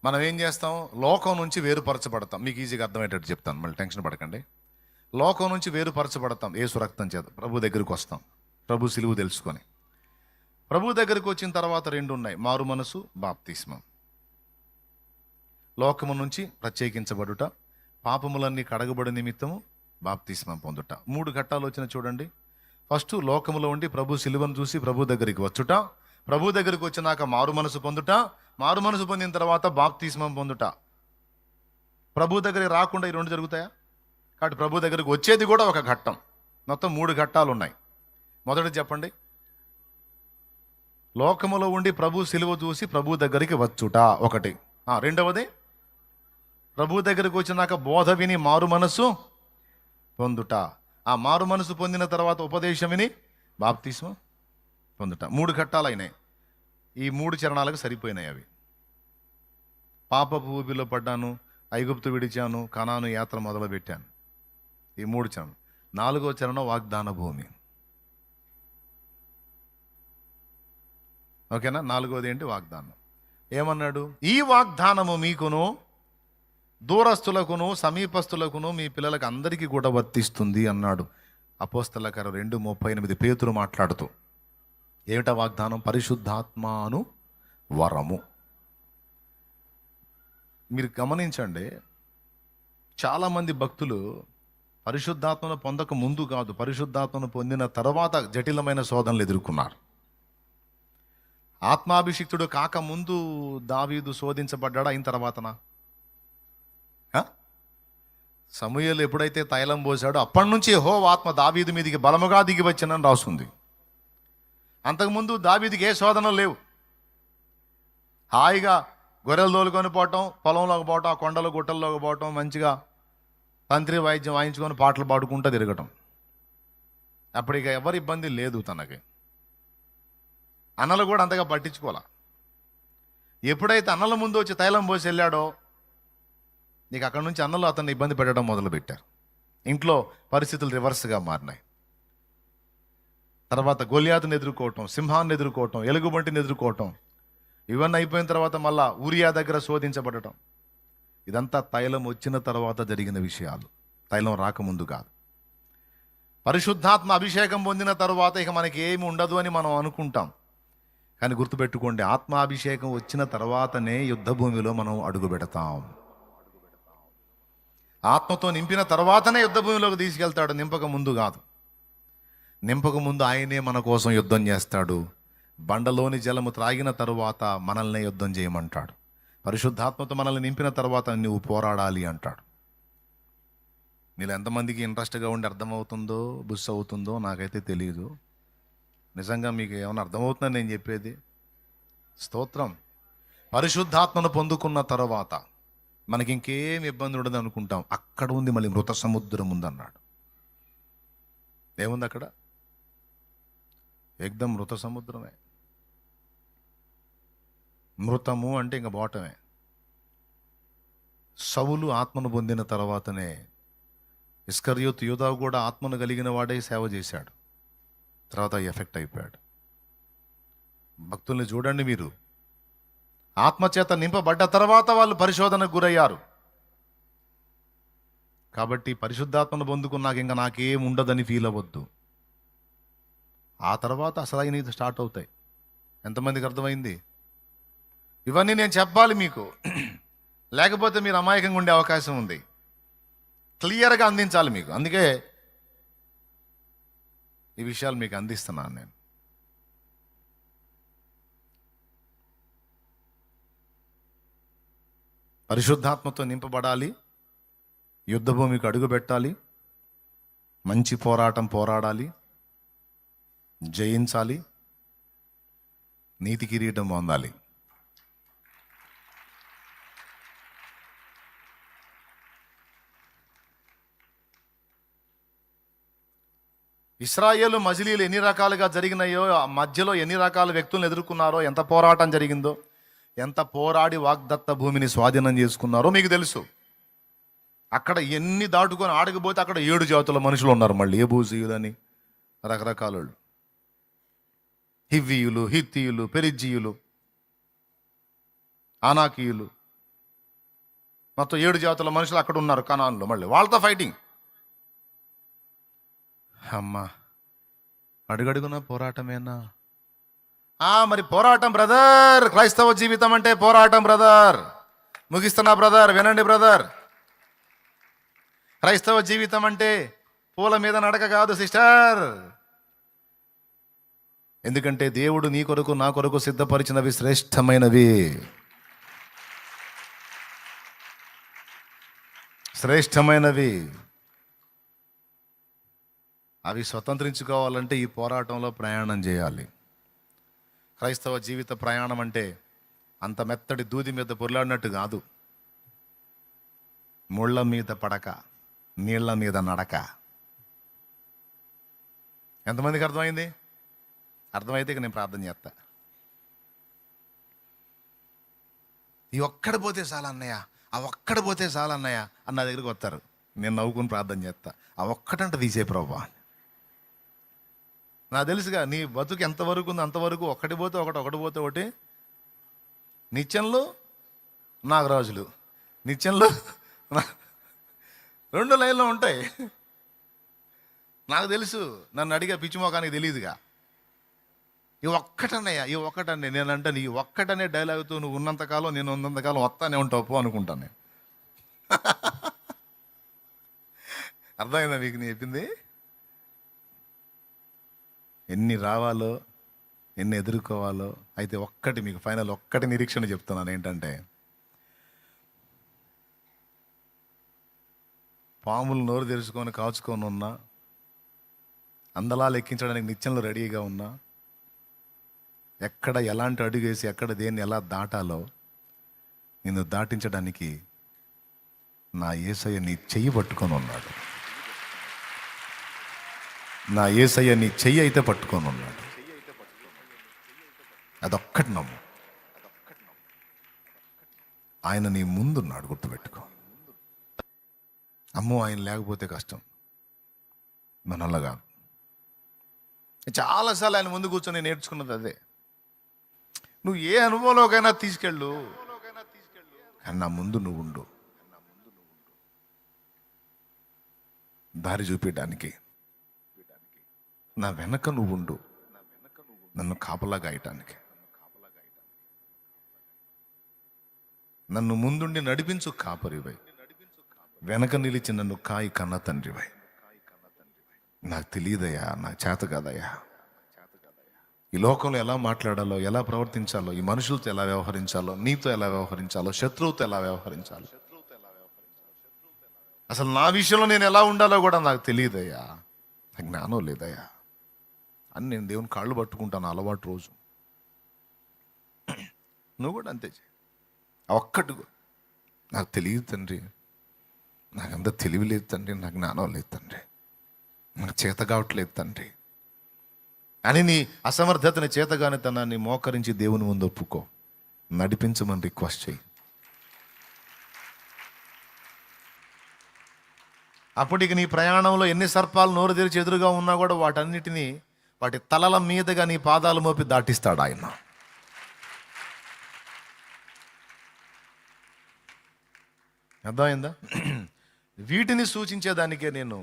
మనం ఏం చేస్తాం? లోకం నుంచి వేరుపరచబడతాం. మీకు ఈజీగా అర్థమయ్యేటట్టు చెప్తాను, మళ్ళీ టెన్షన్ పడకండి. లోకం నుంచి వేరుపరచబడతాం యేసు రక్తం చేత. ప్రభు దగ్గరికి వస్తాం, ప్రభు సిలువు తెలుసుకొని. ప్రభు దగ్గరికి వచ్చిన తర్వాత రెండు ఉన్నాయి, మారు మనసు, బాప్తిస్మం. లోకము నుంచి ప్రత్యేకించబడుట, పాపములన్నీ కడగబడి నిమిత్తము బాప్తిస్మం పొందుట. మూడు ఘట్టాలు వచ్చిన చూడండి. ఫస్ట్ లోకములో ఉండి ప్రభు సిలువను చూసి ప్రభు దగ్గరికి వచ్చుట, ప్రభు దగ్గరికి వచ్చినాక మారు మనసు పొందుట, మారు మనసు పొందిన తర్వాత బాప్తిస్మం పొందుట. ప్రభు దగ్గరికి రాకుండా ఈ రెండు జరుగుతాయా? కాబట్టి ప్రభు దగ్గరికి వచ్చేది కూడా ఒక ఘట్టం. మొత్తం 3 ఘట్టాలు ఉన్నాయి. మొదటిది చెప్పండి. లోకములో ఉండి ప్రభు సిలువ చూసి ప్రభు దగ్గరికి వచ్చుట ఒకటి. రెండవది ప్రభు దగ్గరికి వచ్చినాక బోధ విని మారు మనసు పొందుట. ఆ మారు మనసు పొందిన తర్వాత ఉపదేశం విని బాప్తిస్మం పొందుట. 3 ఘట్టాలు అయినాయి. ఈ 3 చరణాలకు సరిపోయినాయి అవి. పాపపు ఊబిలో పడ్డాను, ఐగుప్తు విడిచాను, కనాను యాత్ర మొదలు పెట్టాను. ఈ 3 చరణం. 4వ చరణం వాగ్దాన భూమి. ఓకేనా? 4వది ఏంటి? వాగ్దానం. ఏమన్నాడు? ఈ వాగ్దానము మీకును దూరస్తులకును సమీపస్తులకును మీ పిల్లలకు అందరికీ కూడా వర్తిస్తుంది అన్నాడు. అపోస్తల కార్యం 2:38 పేతురు మాట్లాడుతూ. ఏమిటా వాగ్దానం? పరిశుద్ధాత్మను వరము. మీరు గమనించండి, చాలామంది భక్తులు పరిశుద్ధాత్మను పొందక ముందు కాదు, పరిశుద్ధాత్మను పొందిన తర్వాత జటిలమైన శోధనలు ఎదుర్కొన్నారు. ఆత్మాభిషిక్తుడు కాక ముందు దావీదు శోధించబడ్డా, అయిన తర్వాతనా? సమూయేలు ఎప్పుడైతే తైలం పోసాడో అప్పటి నుంచి యెహోవా ఆత్మ దావీదు మీదికి బలముగా దిగి వచ్చినని రాస్తుంది. అంతకుముందు దావీదుకి ఏ శోధనలు లేవు. హాయిగా గొర్రెలు తోలుకొని పోవటం, పొలంలోకి పోవటం, ఆ కొండలు గుట్టల్లోకి పోవటం, మంచిగా తంత్రి వాయిద్యం వాయించుకొని పాటలు పాడుకుంటూ తిరగటం. అప్పటిక ఎవరి ఇబ్బంది లేదు తనకి. అన్నలు కూడా అంతగా పట్టించుకోవాల. ఎప్పుడైతే అన్నల ముందు వచ్చి తైలం పోసి వెళ్ళాడో, నీకు అక్కడ నుంచి అన్నలు అతన్ని ఇబ్బంది పెట్టడం మొదలుపెట్టారు. ఇంట్లో పరిస్థితులు రివర్స్గా మారినాయి. తర్వాత గొల్యాతుని ఎదుర్కోవటం, సింహాన్ని ఎదుర్కోవటం, ఎలుగుబంటిని ఎదుర్కోవటం, ఇవన్నీ అయిపోయిన తర్వాత మళ్ళా ఊరియా దగ్గర శోధించబడటం. ఇదంతా తైలం వచ్చిన తర్వాత జరిగిన విషయాలు, తైలం రాకముందు కాదు. పరిశుద్ధాత్మ అభిషేకం పొందిన తర్వాత ఇక మనకి ఏమి ఉండదు అని మనం అనుకుంటాం. కానీ గుర్తుపెట్టుకోండి, ఆత్మాభిషేకం వచ్చిన తర్వాతనే యుద్ధ భూమిలో మనం అడుగు పెడతాం. ఆత్మతో నింపిన తర్వాతనే యుద్ధ భూమిలోకి తీసుకెళ్తాడు, నింపక ముందు కాదు. నింపక ముందు ఆయనే మన కోసం యుద్ధం చేస్తాడు. బండలోని జలము త్రాగిన తరువాత మనల్ని యుద్ధం చేయమంటాడు. పరిశుద్ధాత్మతో మనల్ని నింపిన తర్వాత నువ్వు పోరాడాలి అంటాడు. మీరు ఎంతమందికి ఇంట్రెస్ట్గా ఉండి అర్థమవుతుందో బుస్ అవుతుందో నాకైతే తెలియదు. నిజంగా మీకు ఏమైనా అర్థమవుతుందని నేను చెప్పేది? స్తోత్రం. పరిశుద్ధాత్మను పొందుకున్న తర్వాత మనకి ఇంకేం ఇబ్బంది ఉండదు అనుకుంటాం. అక్కడ ఉంది మళ్ళీ మృత సముద్రం ఉందన్నాడు. ఏముంది అక్కడ? ఏకదం మృత సముద్రమే. మృతము అంటే ఇంకా బాటమే. సౌలు ఆత్మను పొందిన తర్వాతనే ఇస్కరియోతు యూదా కూడా ఆత్మను కలిగిన వాడే సేవ చేశాడు. తర్వాత ఎఫెక్ట్ అయిపోయాడు. భక్తుల్ని చూడండి, మీరు ఆత్మచేత నింపబడ్డ తర్వాత వాళ్ళు పరిశోధనకు గురయ్యారు. కాబట్టి పరిశుద్ధాత్మను పొందుకున్నాక ఇంకా నాకేం ఉండదని ఫీల్ అవ్వద్దు. ఆ తర్వాత అసలైన ఇది స్టార్ట్ అవుతాయి. ఎంతమందికి అర్థమైంది? ఇవన్నీ నేను చెప్పాలి మీకు, లేకపోతే మీరు అమాయకంగా ఉండే అవకాశం ఉంది. క్లియర్గా అందించాలి మీకు. అందుకే ఈ విషయాలు మీకు అందిస్తున్నాను నేను. పరిశుద్ధాత్మతో నింపబడాలి, యుద్ధభూమికి అడుగు పెట్టాలి, మంచి పోరాటం పోరాడాలి, జయించాలి, నీతి కిరీటం పొందాలి. ఇశ్రాయేలు మజిలీలు ఎన్ని రకాలుగా జరిగినాయో, మధ్యలో ఎన్ని రకాల వ్యక్తులను ఎదుర్కొన్నారో, ఎంత పోరాటం జరిగిందో, ఎంత పోరాడి వాగ్దత్త భూమిని స్వాధీనం చేసుకున్నారో మీకు తెలుసు. అక్కడ ఎన్ని దాటుకొని ఆడకపోతే అక్కడ 7 జాతుల మనుషులు ఉన్నారు. మళ్ళీ ఏబూసీయులని రకరకాల హివ్వీయులు, హిత్తీయులు, పెరిజ్జీయులు, ఆనాకీయులు, మొత్తం 7 జాతుల మనుషులు అక్కడ ఉన్నారు కనాన్లో. మళ్ళీ వాళ్ళతో ఫైటింగ్. అమ్మా, అడుగడుగున పోరాటమేనా? మరి పోరాటం బ్రదర్. క్రైస్తవ జీవితం అంటే పోరాటం బ్రదర్. ముగిస్తున్నా బ్రదర్, వినండి బ్రదర్. క్రైస్తవ జీవితం అంటే పూల మీద నడక కాదు సిస్టర్. ఎందుకంటే దేవుడు నీ కొరకు నా కొరకు సిద్ధపరిచినవి శ్రేష్టమైనవి. శ్రేష్టమైనవి. అవి స్వతంత్రించుకోవాలంటే ఈ పోరాటంలో ప్రయాణం చేయాలి. క్రైస్తవ జీవిత ప్రయాణం అంటే అంత మెత్తటి దూది మీద పొర్లాడినట్టు కాదు. ముళ్ళ మీద పడక, నీళ్ల మీద నడక. ఎంతమందికి అర్థమైంది? అర్థమైతే ఇక నేను ప్రార్థన చేస్తా. ఈ ఒక్కడ పోతే చాలు అన్నయ్య, ఆ ఒక్కడ పోతే చాలు అన్నయ్య అన్న దగ్గరికి వస్తారు. నేను నవ్వుకుని ప్రార్థన చేస్తా. ఆ ఒక్కటంట తీసే ప్రభా. నాకు తెలుసుగా నీ బతుకు ఎంతవరకు ఉంది అంతవరకు. ఒకటి పోతే ఒకటి. నిత్యంలో నాగరాజులు, నిత్యంలో 2 లైన్లో ఉంటాయి. నాకు తెలుసు. నన్ను అడిగే పిచ్చిమోకానికి తెలియదుగా. ఈ ఒక్కటన్నయ్య, ఈ ఒక్కటన్నే నేనంటే నీ ఒక్కటనే డైలాగుతో నువ్వు ఉన్నంతకాలం, నేను ఉన్నంతకాలం వస్తానే ఉంటావు పో అనుకుంటాను నేను. అర్థమైందా మీకు నేను చెప్పింది? ఎన్ని రావాలో, ఎన్ని ఎదుర్కోవాలో. అయితే ఒక్కటి మీకు ఫైనల్ ఒక్కటి నిరీక్షణ చెప్తున్నాను. ఏంటంటే పాములు నోరు తెరుచుకొని కాచుకొని ఉన్నా, అందలా లెక్కించడానికి నిత్యంలో రెడీగా ఉన్నా, ఎక్కడ ఎలాంటి అడుగేసి ఎక్కడ దేన్ని ఎలా దాటాలో నిన్ను దాటించడానికి నా యేసయ్య నీ చెయ్యి పట్టుకొని ఉన్నాడు. నా యేసయ్య నీ చెయ్యి అయితే పట్టుకొని ఉన్నాడు. అదొక్కటి నమ్ము. ఆయన నీ ముందున్నాడు, గుర్తుపెట్టుకో. అమ్మో ఆయన లేకపోతే కష్టం, మనల్లా కాదు. చాలాసార్లు ఆయన ముందు కూర్చొని నేర్చుకున్నది అదే. నువ్వు ఏ అనుభవంలోకైనా తీసుకెళ్ళు, కానీ నా ముందు నువ్వు ఉండు. దారి చూపించడానికి నా వెనక నువ్వు ఉండు, నన్ను కాపలా గాయటానికి. నన్ను ముందుండి నడిపించు కాపరివై, వెనక నిలిచి నన్ను కాయి కన్న తండ్రివై. నాకు తెలియదయ్యా, నాకు చేత కాదయ్యా. ఈ లోకంలో ఎలా మాట్లాడాలో, ఎలా ప్రవర్తించాలో, ఈ మనుషులతో ఎలా వ్యవహరించాలో, నీతో ఎలా వ్యవహరించాలో, శత్రువుతో ఎలా వ్యవహరించాలో, అసలు నా విషయంలో నేను ఎలా ఉండాలో కూడా నాకు తెలియదయ్యా. నాకు జ్ఞానం లేదయ్యా అని నేను దేవుని కాళ్ళు పట్టుకుంటాను అలవాటు రోజు. నువ్వు కూడా అంతే చేయి. ఒక్కటి నాకు తెలియదు తండ్రి, నాకంత తెలివి లేదు తండ్రి, నాకు జ్ఞానం లేదు తండ్రి, నాకు చేత కావట్లేదు తండ్రి అని నీ అసమర్థతని, చేతగానితనాన్ని మోకరించి దేవుని ముందు ఒప్పుకో. నడిపించమని రిక్వెస్ట్ చేయి. అప్పటికి నీ ప్రయాణంలో ఎన్ని సర్పాలు నోరు తెరిచి ఎదురుగా ఉన్నా కూడా వాటన్నిటినీ వాటి తలల మీదుగా నీ పాదాలు మోపి దాటిస్తాడు ఆయన. అర్థమైందా? వీటిని సూచించేదానికే నేను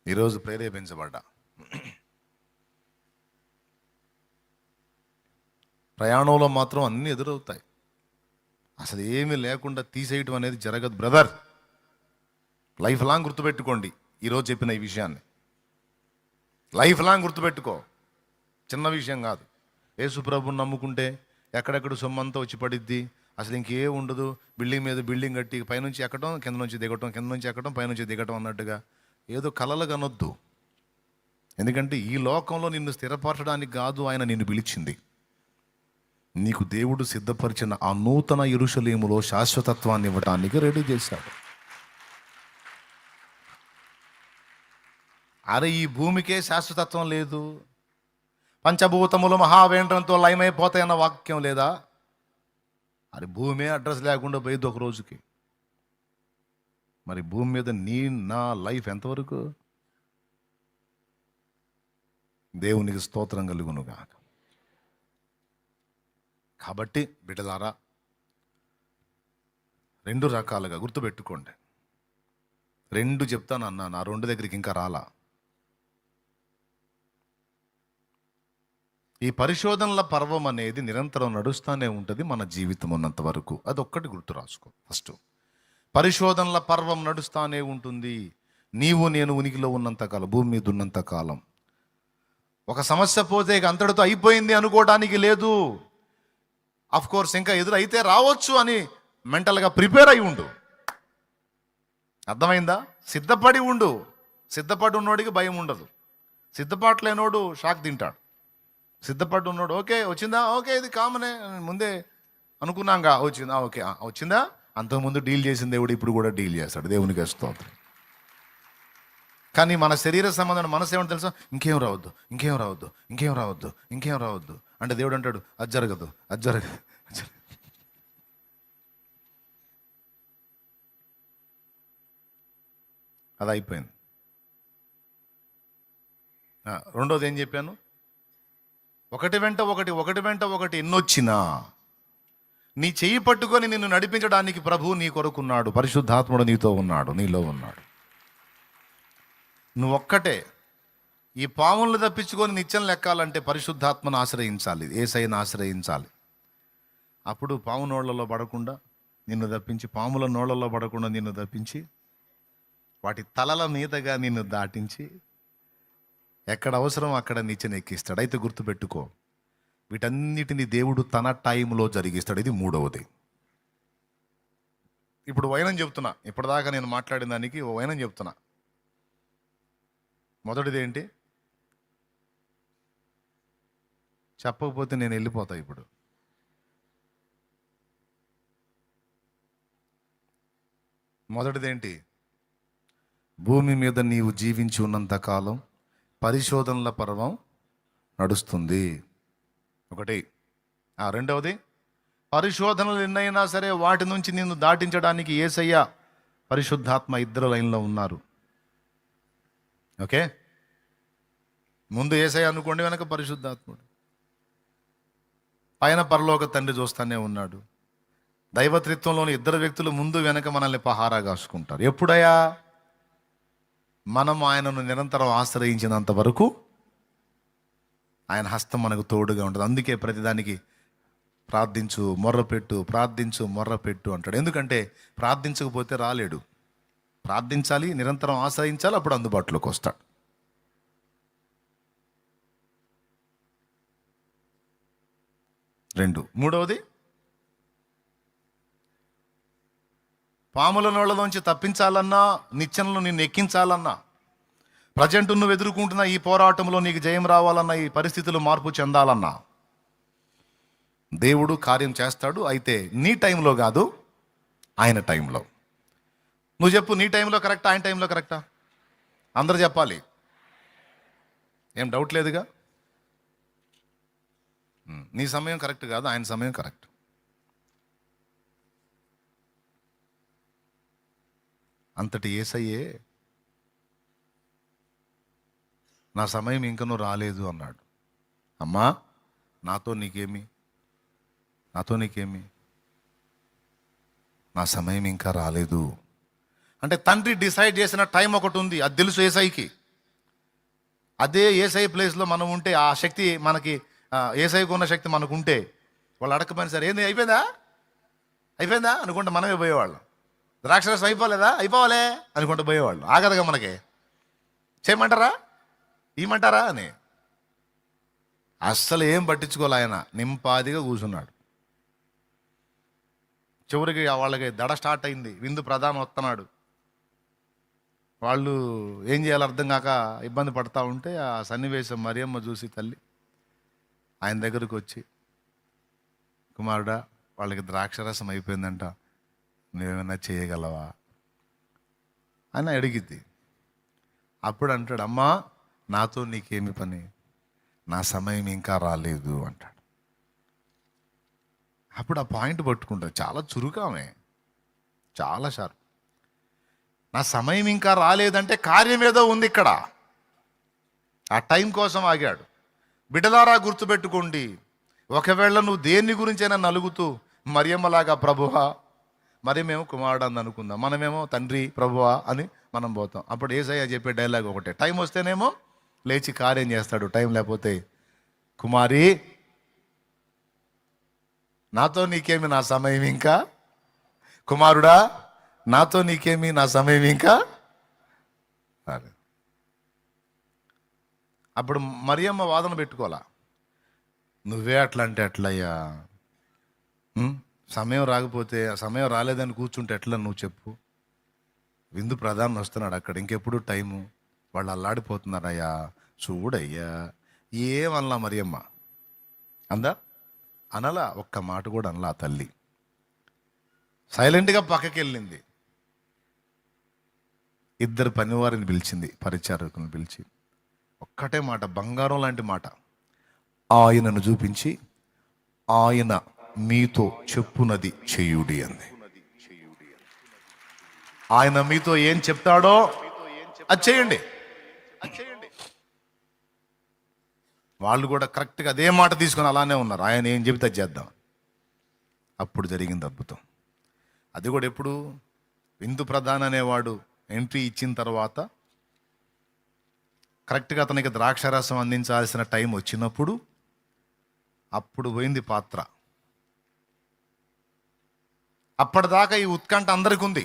ఈరోజు ప్రేరేపించబడ్డా. ప్రయాణంలో మాత్రం అన్నీ ఎదురవుతాయి. అసలు ఏమీ లేకుండా తీసేయటం అనేది జరగదు బ్రదర్. లైఫ్ లాంగ్ గుర్తుపెట్టుకోండి ఈరోజు చెప్పిన ఈ విషయాన్ని. లైఫ్ లాంగ్ గుర్తుపెట్టుకో. చిన్న విషయం కాదు. యేసు ప్రభువుని నమ్ముకుంటే ఎక్కడెక్కడ సొమ్మంతా వచ్చి పడిద్ది, అసలు ఇంకే ఉండదు. బిల్డింగ్ మీద బిల్డింగ్ కట్టి పైనుంచి ఎక్కడం, కింద నుంచి దిగటం, కింద నుంచి ఎక్కడం, పైనుంచి దిగటం అన్నట్టుగా ఏదో కలలు కనొద్దు. ఎందుకంటే ఈ లోకంలో నిన్ను స్థిరపరచడానికి కాదు ఆయన నిన్ను పిలిచింది. నీకు దేవుడు సిద్ధపరిచిన ఆ నూతన యెరూషలేములో శాశ్వతత్వాన్ని ఇవ్వడానికి రెడీ చేశాడు. అరే ఈ భూమికే శాశ్వతత్వం లేదు, పంచభూతములు మహావేంద్రంతో లయమైపోతాయన్న వాక్యం లేదా? అది భూమి అడ్రస్ లేకుండా పోయింది ఒక రోజుకి. మరి భూమి మీద నా లైఫ్ ఎంతవరకు? దేవునికి స్తోత్రం కలుగునుగా. కాబట్టి బిడ్డలారా, 2 రకాలుగా గుర్తుపెట్టుకోండి. 2 చెప్తాను అన్నాను, ఆ 2 దగ్గరికి ఇంకా రాలా. ఈ పరిశోధనల పర్వం అనేది నిరంతరం నడుస్తూనే ఉంటుంది మన జీవితం ఉన్నంత వరకు. అదొక్కటి గుర్తు రాసుకో. ఫస్ట్ పరిశోధనల పర్వం నడుస్తూనే ఉంటుంది. నీవు నేను ఉనికిలో ఉన్నంత కాలం, భూమి మీద ఉన్నంత కాలం. ఒక సమస్య పోతే ఇక అంతటితో అయిపోయింది అనుకోవడానికి లేదు. అఫ్ కోర్స్ ఇంకా ఎదురైతే రావచ్చు అని మెంటల్గా ప్రిపేర్ అయి ఉండు. అర్థమైందా? సిద్ధపడి ఉండు. సిద్ధపడి ఉన్నోడికి భయం ఉండదు. సిద్ధపాటు లేనోడు షాక్ తింటాడు. సిద్ధపడి ఉన్నాడు, ఓకే వచ్చిందా, ఓకే ఇది కామనే, ముందే అనుకున్నాంగా, వచ్చిందా, ఓకే వచ్చిందా. అంతకుముందు డీల్ చేసిన దేవుడు ఇప్పుడు కూడా డీల్ చేస్తాడు. దేవునికి స్తోత్రం. కానీ మన శరీర సంబంధం మనసు ఏమంటే తెలుసా, ఇంకేం రావద్దు, ఇంకేం రావద్దు, ఇంకేం రావద్దు, ఇంకేం రావద్దు అంటే దేవుడు అంటాడు, అది జరగదు, అది జరగదు. అది అయిపోయింది. రెండోది ఏం చెప్పాను, ఒకటి వెంట ఒకటి, ఒకటి వెంట ఒకటి ఎన్నొచ్చినా నీ చెయ్యి పట్టుకొని నిన్ను నడిపించడానికి ప్రభువు నీ కొరకున్నాడు. పరిశుద్ధాత్ముడు నీతో ఉన్నాడు, నీలో ఉన్నాడు. నువ్వు ఒక్కటే ఈ పాములను తప్పించుకొని నిత్యం లెక్కాలంటే పరిశుద్ధాత్మను ఆశ్రయించాలి, యేసయ్యను ఆశ్రయించాలి. అప్పుడు పాము నోళ్లలో పడకుండా నిన్ను తప్పించి, పాముల నోళ్లలో పడకుండా నిన్ను తప్పించి, వాటి తలల మీదగా నిన్ను దాటించి, ఎక్కడ అవసరం అక్కడ నిచ్చెన ఎక్కిస్తాడు. అయితే గుర్తుపెట్టుకో, వీటన్నిటిని దేవుడు తన టైంలో జరిగిస్తాడు. ఇది మూడవది. ఇప్పుడు వైనం చెప్తున్నా, ఇప్పటిదాకా నేను మాట్లాడిన దానికి ఓ వైనం చెప్తున్నా. మొదటిది ఏంటి, చెప్పకపోతే నేను వెళ్ళిపోతా. ఇప్పుడు మొదటిదేంటి, భూమి మీద నీవు జీవించి ఉన్నంత కాలం పరిశోధనల పర్వం నడుస్తుంది. ఒకటి. రెండవది, పరిశోధనలు ఎన్నైనా సరే వాటి నుంచి నిన్ను దాటించడానికి యేసయ్య పరిశుద్ధాత్మ ఇద్దరు లైన్లో ఉన్నారు. ఓకే, ముందు యేసయ్య అనుకోండి, వెనక పరిశుద్ధాత్ముడు. పైన పరలోక తండ్రి చూస్తానే ఉన్నాడు. దైవత్రిత్వంలోని ఇద్దరు వ్యక్తులు ముందు వెనక మనల్ని పహారా కాసుకుంటారు. ఎప్పుడయ్యా, మనం ఆయనను నిరంతరం ఆశ్రయించినంత వరకు ఆయన హస్తం మనకు తోడుగా ఉంటుంది. అందుకే ప్రతిదానికి ప్రార్థించు, మొర్రపెట్టు, ప్రార్థించు, మొర్రపెట్టు అంటాడు. ఎందుకంటే ప్రార్థించకపోతే రాలేడు. ప్రార్థించాలి, నిరంతరం ఆశ్రయించాలి, అప్పుడు అందుబాటులోకి వస్తాడు. మూడవది, పాముల నోళ్ళలోంచి తప్పించాలన్నా, నిచ్చెనలు నిన్ను ఎక్కించాలన్నా, ప్రజెంట్ నువ్వు ఎదుర్కొంటున్న ఈ పోరాటంలో నీకు జయం రావాలన్నా, ఈ పరిస్థితులు మార్పు చెందాలన్నా దేవుడు కార్యం చేస్తాడు. అయితే నీ టైంలో కాదు, ఆయన టైంలో. నువ్వు చెప్పు, నీ టైంలో కరెక్టా, ఆయన టైంలో కరెక్టా? అందరు చెప్పాలి, ఏం డౌట్ లేదుగా. నీ సమయం కరెక్ట్ కాదు, ఆయన సమయం కరెక్ట్. అంతటి యేసయ్యే నా సమయం ఇంకనూ రాలేదు అన్నాడు. అమ్మా, నాతో నీకేమి, నాతో నీకేమి, నా సమయం ఇంకా రాలేదు అంటే తండ్రి డిసైడ్ చేసిన టైం ఒకటి ఉంది, అది తెలుసు యేసయ్యకి. అదే యేసయ్య ప్లేస్లో మనం ఉంటే, ఆ శక్తి మనకి, యేసయ్యకు ఉన్న శక్తి మనకు ఉంటే, వాళ్ళు అడగకపోయినా సరే, ఏంది అయిపోయిందా అయిపోయిందా అనుకుంటే మనమే పోయేవాళ్ళం. ద్రాక్షరసం అయిపోలేదా, అయిపోవాలే అనుకుంటూ పోయేవాళ్ళు. ఆగదుగా మనకి, చేయమంటారా, ఇమ్మంటారా అని. అస్సలు ఏం పట్టించుకోలే ఆయన, నింపాదిగా కూర్చున్నాడు. చివరికి వాళ్ళకి దడ స్టార్ట్ అయింది, విందు ప్రధానం వస్తున్నాడు. వాళ్ళు ఏం చేయాలో అర్థం కాక ఇబ్బంది పడతా ఉంటే, ఆ సన్నివేశం మరియమ్మ చూసి తల్లి ఆయన దగ్గరకు వచ్చి, కుమారుడా, వాళ్ళకి ద్రాక్షరసం అయిపోయిందంట, నువ్వేమైనా చేయగలవా అని అడిగిద్ది. అప్పుడు అంటాడు, అమ్మా, నాతో నీకేమి పని, నా సమయం ఇంకా రాలేదు అంటాడు. అప్పుడు ఆ పాయింట్ పట్టుకుంటాడు. చాలా చురుకామే, చాలా షార్ప్. నా సమయం ఇంకా రాలేదంటే కార్యం ఏదో ఉంది ఇక్కడ. ఆ టైం కోసం ఆగాడు. బిడ్డలారా, గుర్తుపెట్టుకోండి, ఒకవేళ నువ్వు దేన్ని గురించైనా నలుగుతూ మరియమ్మలాగా ప్రభువా, మరేమేమో కుమారుడు అని అనుకుందాం, మనమేమో తండ్రి ప్రభువా అని మనం పోతాం. అప్పుడు యేసయ్య చెప్పే డైలాగ్ ఒకటే, టైం వస్తేనేమో లేచి కార్యం చేస్తాడు, టైం లేకపోతే, కుమారి, నాతో నీకేమి, నా సమయం ఇంకా, కుమారుడా, నాతో నీకేమి, నా సమయం ఇంకా. అదే. అప్పుడు మరియమ్మ వాదన పెట్టుకోవాలా, నువ్వే అట్లా అంటే ఎట్లయ్యా, సమయం రాకపోతే, సమయం రాలేదని కూర్చుంటే ఎట్లా నువ్వు చెప్పు, విందు ప్రధాని వస్తున్నాడు అక్కడ, ఇంకెప్పుడు టైము, వాళ్ళు అల్లాడిపోతున్నారయ్యా, చూడయ్యా. ఏమనలా మరియమ్మ, అందా? అనలా, ఒక్క మాట కూడా అనలా. ఆ తల్లి సైలెంట్గా పక్కకి వెళ్ళింది. ఇద్దరు పనివారిని పిలిచింది, పరిచారకుని పిలిచి ఒక్కటే మాట, బంగారం లాంటి మాట, ఆయనను చూపించి, ఆయన మీతో చెప్పునది చేయుడి అంది. ఆయన మీతో ఏం చెప్తాడో అది చేయండి. వాళ్ళు కూడా కరెక్ట్గా అదే మాట తీసుకొని అలానే ఉన్నారు. ఆయన ఏం చెబితే అది చేద్దాం. అప్పుడు జరిగింది అద్భుతం. అది కూడా ఎప్పుడు, విందు ప్రధాని అనేవాడు ఎంట్రీ ఇచ్చిన తర్వాత కరెక్ట్గా అతనికి ద్రాక్షారసం అందించాల్సిన టైం వచ్చినప్పుడు అప్పుడు పోయింది పాత్ర. అప్పటిదాకా ఈ ఉత్కంఠ అందరికీ ఉంది.